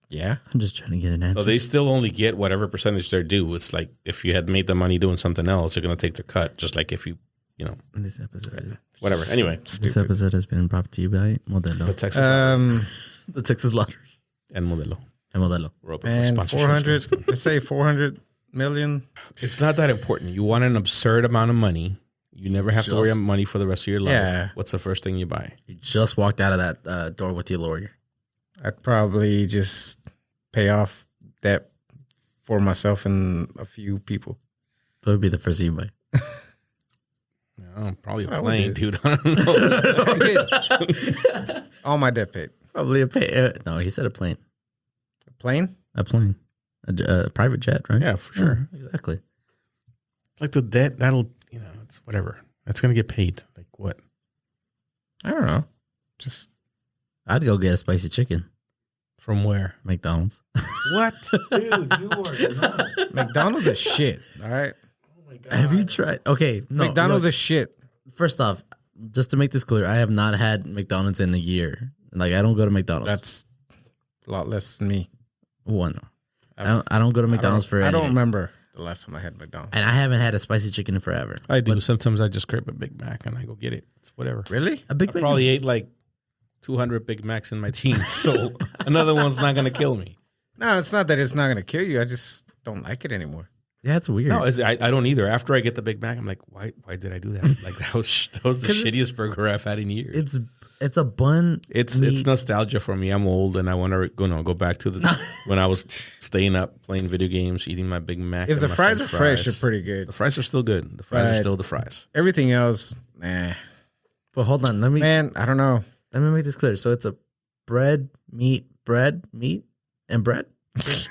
Yeah. I'm just trying to get an answer. So they still only get whatever percentage they're due. It's like if you had made the money doing something else, they're going to take their cut. Just like if you know, This episode, whatever. Anyway, this episode has been brought to you by Modelo, but Texas the Texas Lottery, and Modelo. and Modelo. We're open for And sponsorships. 400, let's say 400 million. It's not that important. You want an absurd amount of money. You never have to worry Just- about money for the rest of your life. Yeah. What's the first thing you buy? You just walked out of that door with your lawyer. I'd probably just pay off debt for myself and a few people. That would be the first thing you buy. No, probably a That's what I plane, would dude. I don't know. All my debt paid. Probably a no, he said a plane. A plane? A plane. A private jet, right? Yeah, for sure. Yeah, exactly. Like the debt, that'll, it's whatever. That's going to get paid. Like what? I don't know. Just I'd go get a spicy chicken. From where? McDonald's. What? Dude, you are nuts. McDonald's is shit. All right. Oh my God. Have you tried? Okay, no. McDonald's look, is shit. first off, just to make this clear, I have not had McDonald's in a year. Like I don't go to McDonald's. That's a lot less than me. One. I don't go to McDonald's for. I don't anything. remember the last time I had McDonald's. And I haven't had a spicy chicken in forever. I do. But Sometimes I just grab a Big Mac and I go get it. It's whatever. Really? a Big I Mac. probably ate like 200 Big Macs in my teens, so another one's not going to kill me. No, it's not that it's not going to kill you. I just don't like it anymore. Yeah, it's weird. No, I don't either. After I get the Big Mac, I'm like, why did I do that? Like that was the 'Cause shittiest burger I've had in years. It's a bun. It's meat. nostalgia for me. I'm old and I want to go back to the when I was staying up playing video games, eating my Big Mac. If and the my fries French are fresh, they're pretty good. The fries are still good. The fries are Right. still the fries. Everything else, nah. But hold on, let me Man, I don't know. make this clear. So it's a bread, meat, and bread. It's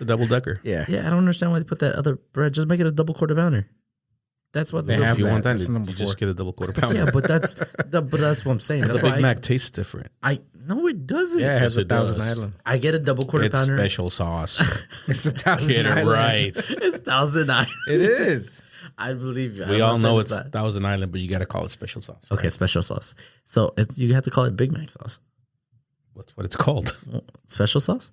a double decker. Yeah. Yeah, I don't understand why they put that other bread. Just make it a double quarter pounder. That's what They So have if you that. want that, That's you number just 4. get a double quarter pounder. Yeah, but that's what I'm saying. the That's Big why Mac tastes different. I no, it doesn't. Yeah, it has Yes, a it Thousand does. Island. I get a double quarter It's pounder. special sauce. It's a Thousand Get it Island. right. It's Thousand Island. It is. I believe you. We I'm all not know saying it's not. Thousand Island, but you got to call it special sauce. Okay, right? special sauce. So you have to call it Big Mac sauce. That's what it's called. Special sauce.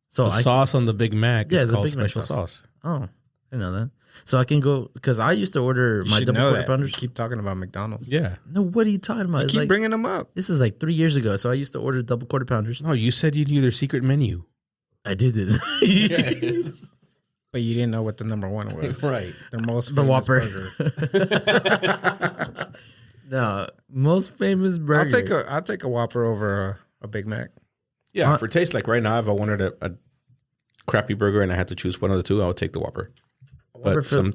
So The sauce on the Big Mac Yeah, is it's a called Big Mac special sauce. sauce. Oh, I didn't know that. So I can go because I used to order You my should double know quarter that. pounders. You keep talking about McDonald's. Yeah. No, what are you talking about? It's Keep like, bringing them up. this is like 3 years ago. So I used to order double quarter pounders. No, you said you knew their secret menu. I did it. But you didn't know what the number 1 was. Right. Their most The famous Whopper. burger. No, most famous burger. I'll take a Whopper over a Big Mac. Yeah, for taste, like right now, if I wanted a crappy burger and I had to choose one of the two, I would take the Whopper. Whopper But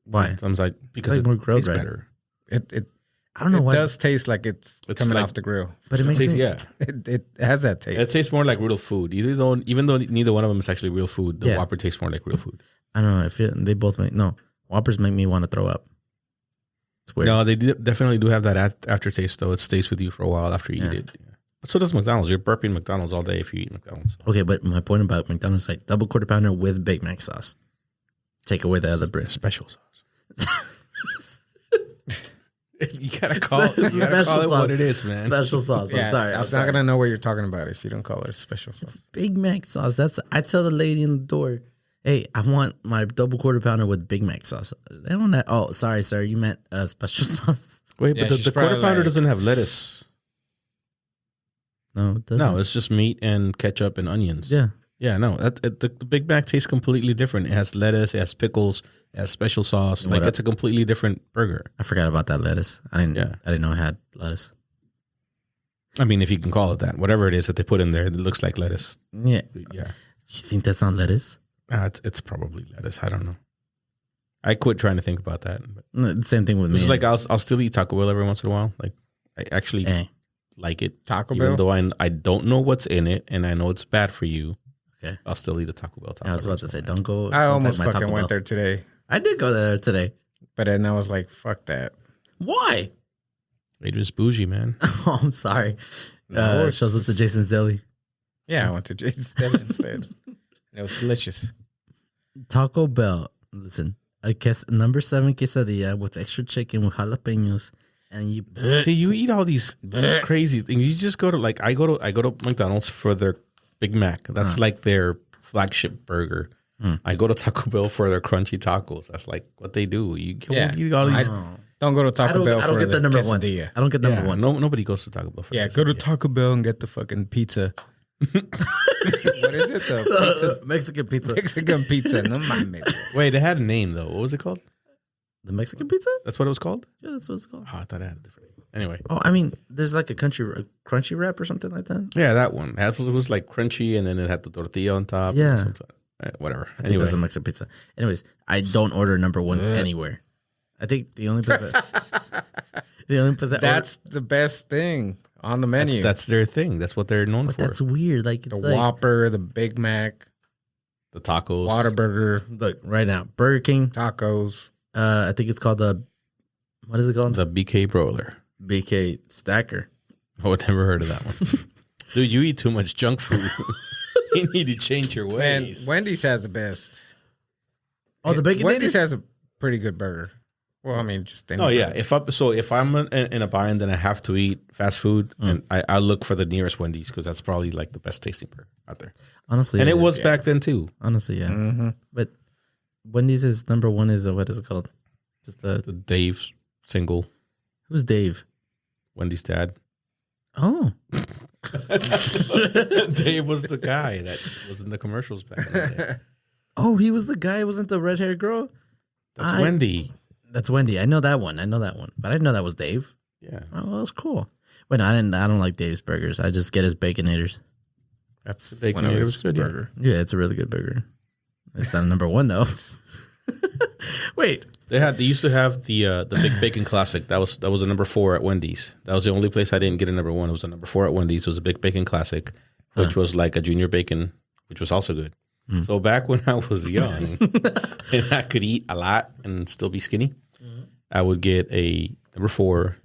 Why? sometimes because like it more grilled, tastes right? better. It I don't know why. does taste like it's coming like- off the grill. But it makes me. Yeah, It has that taste. it tastes more like real food. Even though neither one of them is actually real food, the Yeah. Whopper tastes more like real food. I don't know. I feel they both make Whoppers make me want to throw up. It's weird. No, they definitely do have that aftertaste, though. It stays with you for a while after you eat it. Yeah. But so does McDonald's. You're burping McDonald's all day if you eat McDonald's. Okay, but my point about McDonald's is like double quarter pounder with Big Mac sauce. Take away the other bread. Special sauce. You gotta call it Special what sauce. it is, man. Special sauce. I'm sorry. I'm not gonna know what you're talking about if you don't call it a special sauce. It's Big Mac sauce. I tell the lady in the door, hey, I want my double quarter pounder with Big Mac sauce. They don't have, oh, sorry, sir. You meant special sauce. Wait, Yeah, but the she's quarter probably pounder like- doesn't have lettuce. No, it doesn't. No, it's just meat and ketchup and onions. Yeah. Yeah, no. The Big Mac tastes completely different. It has lettuce, it has pickles, it has special sauce. Like it's a completely different burger. I forgot about that lettuce. I didn't know it had lettuce. I mean, if you can call it that. Whatever it is that they put in there, it looks like lettuce. Yeah. Yeah. You think that's not lettuce? It's probably lettuce. I don't know. I quit trying to think about that. But No, same thing with me. it's like I'll still eat Taco Bell every once in a while. Like I actually like it. Taco Even Bell. though I don't know what's in it and I know it's bad for you. Okay. I'll still eat a Taco Bell taco. I was about to say, don't go. I don't almost take my fucking Taco went Bell. there today, I did go there today. but then I was like, "Fuck that." Why? It was bougie, man. Oh, I'm sorry. No, it's Shows up to just- Jason's Deli. Yeah, I went to Jason's Deli instead. And it was delicious. Taco Bell. Listen, number 7 quesadilla with extra chicken with jalapenos, and you. See, you eat all these crazy things. You just go to I go to McDonald's for their Big Mac. That's like their flagship burger. I go to Taco Bell for their crunchy tacos. That's like what they do. You eat all these. Don't go to Taco Bell I don't for get the number ones. quesadilla. I don't get number Yeah, ones. nobody goes to Taco Bell for Yeah, this. go to Taco Bell and get the fucking pizza. What is it? The pizza, Mexican pizza. Mexican pizza. No mames. Wait, it had a name though. What was it called? The Mexican pizza? That's what it was called? Yeah, that's what it's called. Oh, I thought it had a different name. Anyway. Oh, I mean, there's like a crunchy wrap or something like that. Yeah, that one. It was like crunchy, and then it had the tortilla on top. Yeah. Whatever. I think Anyway. that's a Mexican pizza. Anyways, I don't order number ones anywhere. I think the only place That's the best thing on the menu. That's their thing. That's what they're known for. that's weird. Like it's the like, Whopper, the Big Mac, the tacos. Whataburger, look right now, Burger King. tacos. I think it's called what is it called? The BK broiler. BK Stacker. Oh, I never heard of that one. Dude, you eat too much junk food. You need to change your Man, ways. Wendy's has the best. Oh, the bacon. Wendy's has a pretty good burger. Well, I mean, just any Oh yeah, burger. if I'm in a bind and I have to eat fast food, and I look for the nearest Wendy's because that's probably like the best tasting burger out there. Honestly, And it is. was back then too. Honestly, yeah. Mhm. But Wendy's is number one. Is what is it called? Just The Dave single, who's Dave? Wendy's dad. Oh, Dave was the guy that was in the commercials back in the day. oh, he was the guy. Wasn't the red haired girl? That's Wendy. That's Wendy. I know that one. But I didn't know that was Dave. Yeah. Oh, well, that's cool. But no, I don't like Dave's burgers. I just get his Baconators. That's The Bacon one of Native his is good, yeah. burger. Yeah, it's a really good burger. It's not number one though. Wait, They used to have the Big Bacon Classic. That was a number 4 at Wendy's. That was the only place I didn't get a number 1. It was a number 4 at Wendy's. It was a Big Bacon Classic, which was like a junior bacon, which was also good. So back when I was young and I could eat a lot and still be skinny, I would get a number 4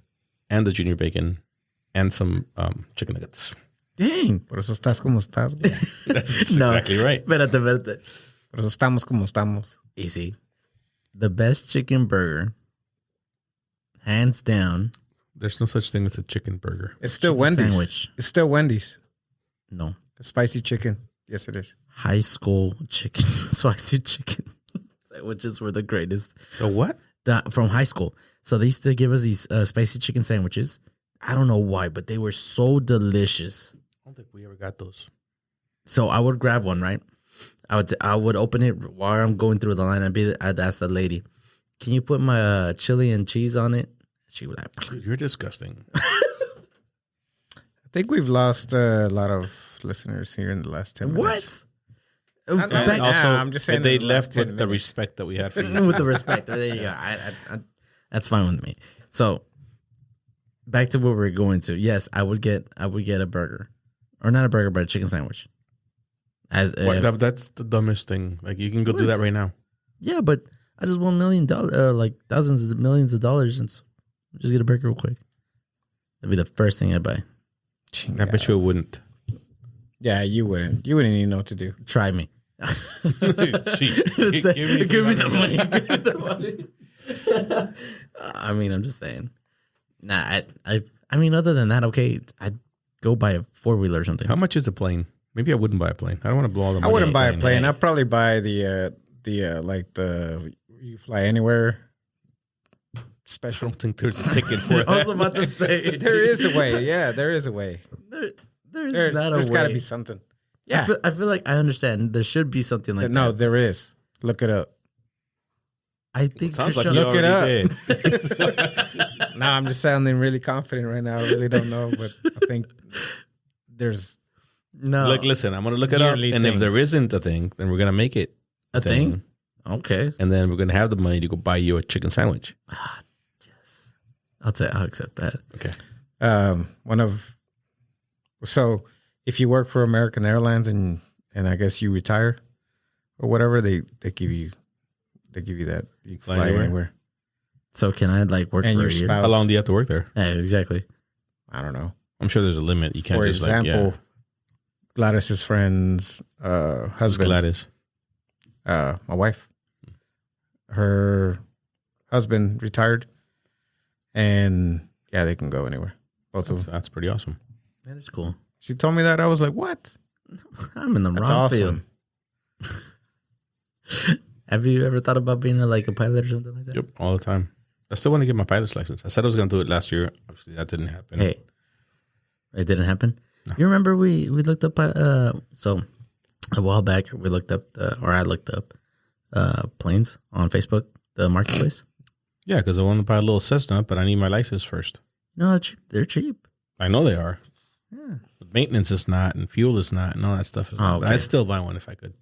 and the junior bacon and some chicken nuggets. dang. Por eso estás como estás. güey. That's No. exactly right. Espérate. Por eso estamos como estamos. Easy. The best chicken burger, hands down. There's no such thing as a chicken burger. It's still Chicken Wendy's. sandwich. It's still Wendy's. No, The spicy chicken. Yes, it is. high school chicken, spicy chicken sandwiches were the greatest. The what? From high school. So they used to give us these spicy chicken sandwiches. I don't know why, but they were so delicious. I don't think we ever got those. So I would grab one, right? I would open it while I'm going through the line. I'd ask the lady, "Can you put my chili and cheese on it?" She would like, Dude, you're disgusting. I think we've lost a lot of listeners here in the last 10 minutes. "What?" Not Back- now. Also, I'm just saying they in the last left 10 with the minutes. respect that we had for you. with the respect. There you go. That's fine with me. So back to what we're going to. Yes, I would get a burger, or not a burger, but a chicken sandwich. As That's the dumbest thing. Like you can go do What? that right now. yeah, but I just want $1 million, like thousands of millions of dollars, and just get a burger real quick. That'd be the first thing I buy. I bet you it wouldn't. Yeah, you wouldn't. You wouldn't even know what to do. Try me. Gee, Give me the money. Give me the money. I mean, I'm just saying. Nah, I mean, other than that, okay, I'd go buy a 4-wheeler or something. How much is a plane? Maybe I wouldn't buy a plane. I don't want to blow all the I money. wouldn't on buy a plane. Hey. I'd probably buy the like the you fly anywhere I special. don't think there's a ticket for I was that. about to say There is a way. Yeah, there is a way. there's not a There's way. got to be something. Yeah. I feel like I understand. There should be something like No, that. there is. Look it up. I think Sounds like Christian- you Look it already up. did. No, I'm just sounding really confident right now. I really don't know, but I think there's no Like, listen, I'm gonna look it up, Yearly and if there things. isn't a thing, then we're gonna make it a thing. Okay, and then we're gonna have the money to go buy you a chicken sandwich. yes, I'll accept that. Okay. one of so if you work for American Airlines and I guess you retire or whatever, they give you that you can Fly fly anywhere? anywhere. So can I like work And for your a year? spouse- How long do you have to work there? Yeah, exactly. I don't know. I'm sure there's a limit. You can't For just example, like Gladys's friend's who's husband, Gladys. my wife, her husband retired, and yeah, they can go anywhere. Both of them. That's pretty awesome. That is cool. She told me that. I was like, "What? I'm in the That's wrong awesome." field. Have you ever thought about being a pilot or something like that? Yep, all the time. I still want to get my pilot's license. I said I was gonna do it last year. Obviously, that didn't happen. Hey, it didn't happen. You remember we looked up so a while back we looked up I looked up planes on Facebook, the marketplace. Yeah, because I want to buy a little Cessna, but I need my license first. No, they're cheap. I know they are. Yeah. But maintenance is not, and fuel is not, and all that stuff is not. But okay. I'd still buy one if I could.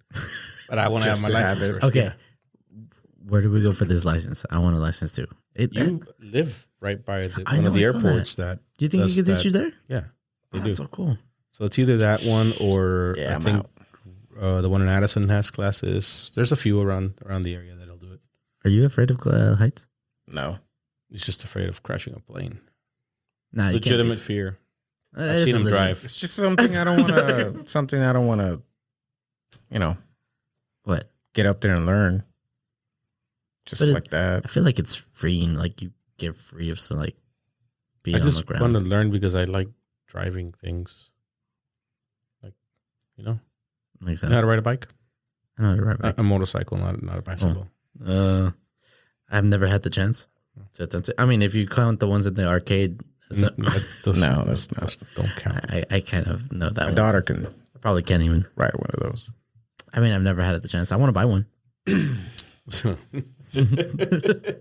But I want to have my license first. Okay. Yeah. Where do we go for this license? I want a license too. You live right by I one know, of the I saw airports that. do you think does you can that. teach you there? Yeah, they do. That's so cool. So it's either that one or Yeah, I I'm think the one in Addison has classes. There's a few around the area that'll do it. Are you afraid of heights? No. He's just afraid of crashing a plane. Nah, you can't Legitimate be. fear. It I've is seen a him legit- drive. It's just something I don't want to. Something I don't want to. What? Get up there and learn. Just But like that. I feel like it's freeing. Like you get free of some like being I on the just ground. want to learn because I like driving things. Like, Makes you sense. know how to ride a bike? I know how to ride a bike. A motorcycle, not a bicycle. I've never had the chance to attempt it. I mean, if you count the ones at the arcade, so, Those that's not. don't count. I kind of know that My one. daughter can I probably can't even. ride one of those. I mean, I've never had the chance. I want to buy one. So, But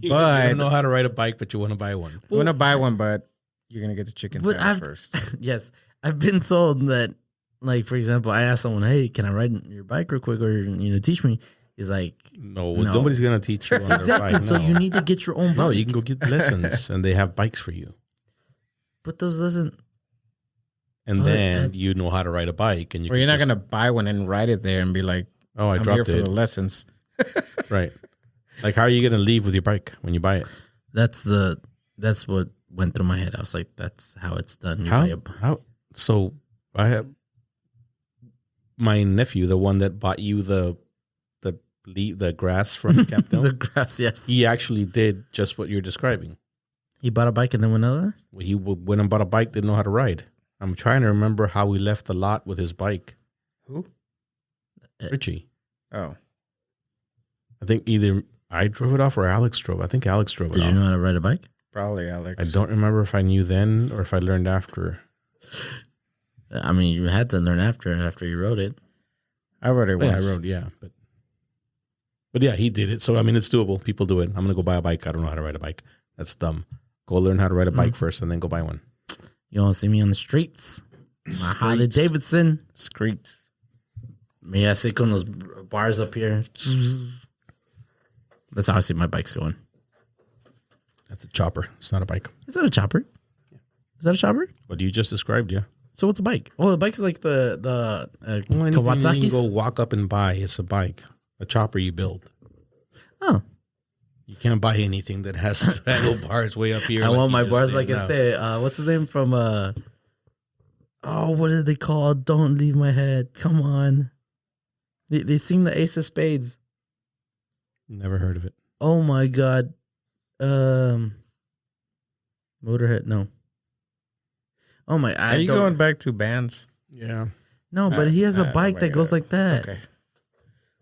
you don't know how to ride a bike, but you want to buy one. you want to buy one, but you're gonna get the chicken But sandwich first. Yes, I've been told that. Like for example, I asked someone, "Hey, can I ride your bike real quick, or teach me?" He's like, No, No. nobody's gonna teach you on their "Exactly." bike. So no. you need to get your own bike. No, you can go get lessons, and they have bikes for you. But those doesn't. And Well, then you know how to ride a bike, and Or you're not gonna buy one and ride it there and be like, Oh, I "I'm here dropped for it. the lessons." Right. Like, how are you gonna leave with your bike when you buy it? That's what went through my head. I was like, "That's how it's done." You buy How? So I have my nephew, the one that bought you the grass from Camp the Hill. grass. Yes, He actually did just what you're describing. he bought a bike and then went over. He went and bought a bike, didn't know how to ride. I'm trying to remember how he left the lot with his bike. Who? Richie. Oh, I think either I drove it off or Alex drove. I think Alex drove it Did off. you know how to ride a bike? probably Alex. I don't remember if I knew then or if I learned after. I mean, you had to learn after you rode it. I rode it Yeah, once. I rode, yeah. But yeah, he did it. So, I mean, it's doable. People do it. I'm going to go buy a bike. I don't know how to ride a bike. That's dumb. Go learn how to ride a bike first and then go buy one. You don't see me on the streets. My Harley Davidson. Screet. Me, I sit on those bars up here. That's how I see my bikes going. That's a chopper. It's not a bike. Is that a chopper? Is that a chopper? What you just described, yeah. So what's a bike? Oh, the bike is like the Well, anything you can Kawasaki's. go walk up and buy is a bike. A chopper you build. Oh, You can't buy anything that has handlebars way up here. I want you my just bars did like now. este. What's his name from? What are they called? Don't leave my head. Come on. They sing the Ace of Spades. Never heard of it. Oh my god. Motorhead. No. Oh my. Are you going back to bands? Yeah. No, but he has a don't bike that bring it goes up. like that. It's okay.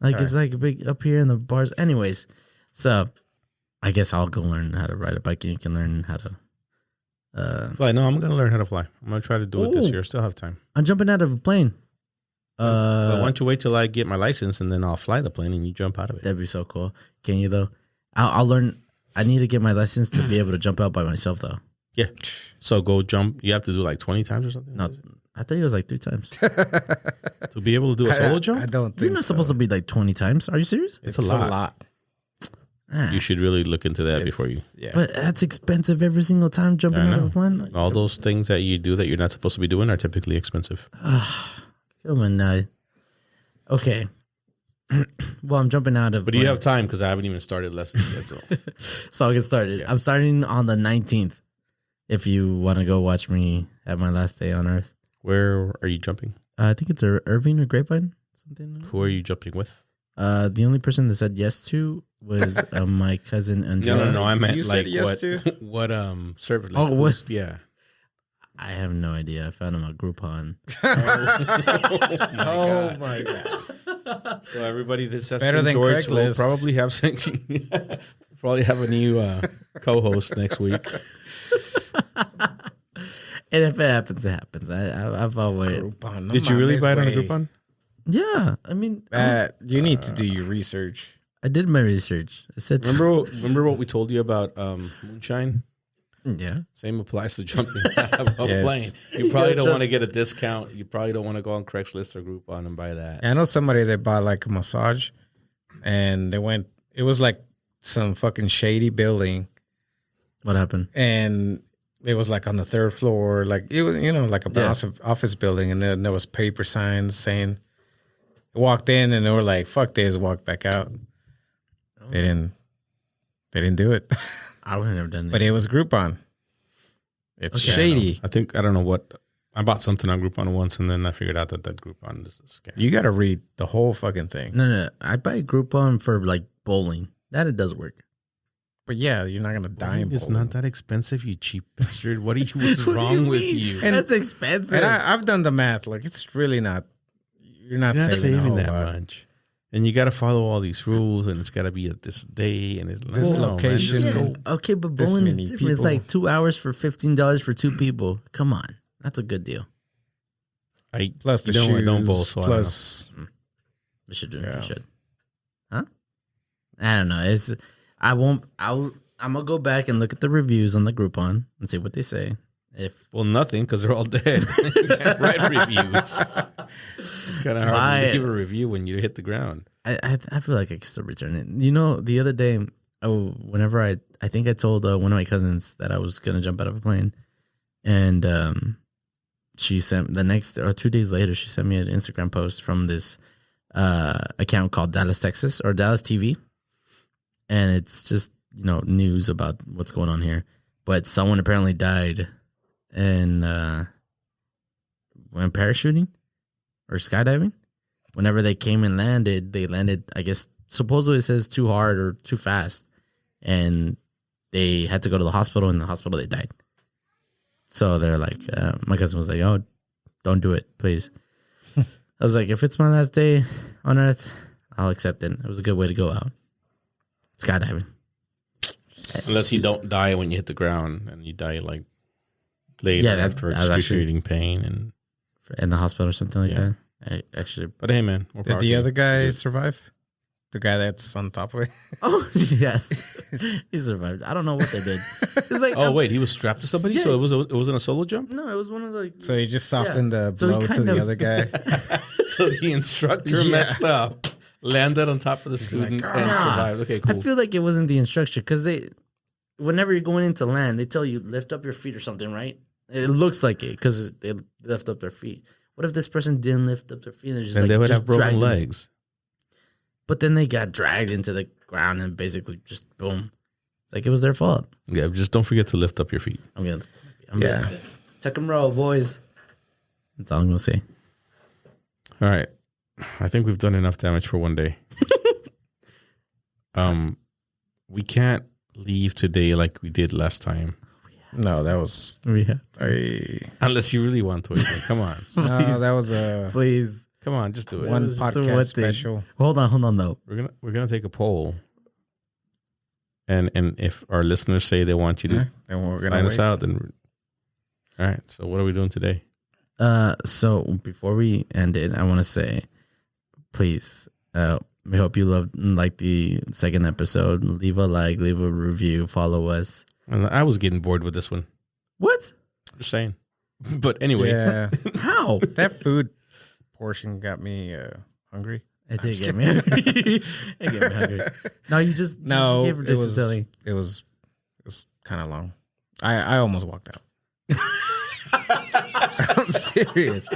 Like it's like big up here in the bars. Anyways, so I guess I'll go learn how to ride a bike, and you can learn how to. Fly. No, I'm going to learn how to fly. I'm going to try to do it this Ooh. year. Still have time. I'm jumping out of a plane. But why don't you wait till I get my license and then I'll fly the plane and you jump out of it? That'd be so cool. Can you though? I'll learn. I need to get my license to be able to jump out by myself though. Yeah. So go jump. You have to do like 20 times or something? No, I thought it was like 3 times. To be able to do a solo jump? I don't think You're not supposed to be like 20 times. Are you serious? It's a lot. Ah, You should really look into that before you. Yeah. but that's expensive every single time jumping I out of know. a plane. All those things that you do that you're not supposed to be doing are typically expensive. Come on now. Okay. Well, I'm jumping out of. But you have time because I haven't even started lessons yet. So So I'll get started. Yeah. I'm starting on the 19th. If you want to go watch me have my last day on Earth, where are you jumping? I think it's Irving or Grapevine, something. Who are you jumping with? The only person that said yes to was my cousin Andrea. No. I meant You like said yes to? what service? Like, Oh, what? who's- Yeah. I have no idea. I found him on Groupon. Oh my god! So everybody that says Better than George will Craigslist. probably have probably have a new co-host next week. And if it happens, it happens. I've always. Groupon. Did you really buy it on a Groupon? Yeah, I mean, You need to do your research. I did my research. I said, Remember what we told you about moonshine? Yeah. Same applies to jumping out of a Yes. plane. You probably don't want to get a discount. You probably don't want to go on Craigslist or Groupon and buy that. I know somebody that bought like a massage, and they went. It was like some fucking shady building, What happened? and it was like on the third floor, like it was, like a Yeah. office building, and then there was paper signs saying. Walked in and they were like, "Fuck this!" Walked back out. They didn't do it, I would have never done that. but it was Groupon. It's Okay. shady. I don't know what. I bought something on Groupon once, and then I figured out that Groupon is a scam. You got to read the whole fucking thing. No. I buy Groupon for like bowling. That it does work. But yeah, you're not gonna die. in It's bowling. not that expensive, you cheap bastard. What's wrong with you? And- That's expensive. And I've done the math. Like it's really not. You're not You're not saving, a saving whole that lot. much. And you got to follow all these rules, and it's got to be at this day, and it's This no, man, location. just Yeah. go. Okay, but This bowling is many different. It's people. like 2 hours for $15 for 2 people. Come on, that's a good deal. Plus the You know what, shoes. don't bowl, so I don't plus We should do it. Yeah. We should. Huh? I don't know. I'm gonna go back and look at the reviews on the Groupon and see what they say. If Well, nothing because they're all dead. You can't write reviews. It's kind of hard Buy to it. leave a review when you hit the ground. I feel like I can still return it. You know, the other day, whenever I think I told one of my cousins that I was gonna jump out of a plane, and she sent the next or 2 days later, she sent me an Instagram post from this account called Dallas, Texas, or Dallas TV, and it's just news about what's going on here. But someone apparently died, and when parachuting or skydiving. Whenever they came and landed, they landed, I guess, supposedly it says too hard or too fast. And they had to go to the hospital. In the hospital, they died. So they're like, my cousin was like, oh, don't do it, please. I was like, if it's my last day on Earth, I'll accept it. It was a good way to go out. Skydiving. Unless you don't die when you hit the ground and you die like later Yeah, after that was excruciating pain. And In the hospital or something like Yeah. that. Actually, But hey, man. more power did to the you. other guy Good. survive? The guy that's on top of it. oh, yes. He survived. I don't know what they did. It's like, Oh, wait. He was strapped to somebody? Yeah. So it wasn't a solo jump? No, it was one of the. So he just softened the So he blow to kind the of- other guy. So the instructor Yeah. messed up, landed on top of the student, like, and "Ah." survived. Okay, cool. I feel like it wasn't the instructor because whenever you're going into land, they tell you lift up your feet or something, right? It looks like it because they lift up their feet. What if this person didn't lift up their feet and they're just and like they would just have broken dragged them? legs. But then they got dragged into the ground and basically just boom. It's like it was their fault. Yeah, just don't forget to lift up your feet. I'm Yeah. gonna tuck 'em roll, boys. That's all I'm gonna say. All right. I think we've done enough damage for one day. We can't leave today like we did last time. No, that was. Yeah. Unless you really want to. Come on. No, Please. that was a Please. Come on, just do it. one was just the podcast one thing. special. Hold on though. We're gonna take a poll. And if our listeners say they want you to And we're sign gonna us out, then all right. So what are we doing today? So before we end it, I want to say, please, we hope you like the second episode. Leave a like, leave a review, follow us. And I was getting bored with this one. What? Just saying. But anyway, Yeah, How? that food portion got me hungry. It did get me hungry. It get me hungry. No, you just No, gave her it just was to tell me. it was kind of long. I almost walked out. I'm serious.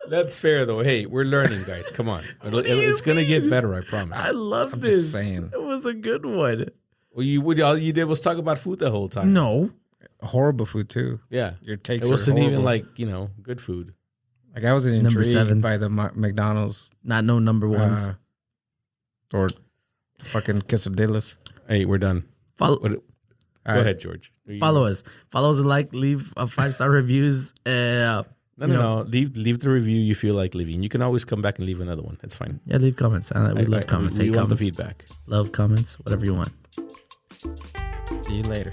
that's fair though. Hey, we're learning, guys. Come on. It's gonna get better, I promise. I love I'm this. just saying. It was a good one. Well, all you did was talk about food the whole time. No. Horrible food too. Yeah. Your takes It were wasn't even horrible. like, good food. Like I wasn't Number intrigued sevens. by the McDonald's Not no number ones. or fucking quesadillas. Hey, we're done. Follow, Go ahead, George. follow us. Follow us and like, leave a 5-star reviews. No. Leave the review you feel like leaving. You can always come back and leave another one. It's fine. Yeah, leave comments. We love comments. We Hate want the comments. feedback. Love comments. Whatever you want. See you later.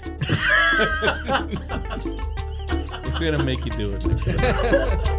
We're gonna make you do it next time.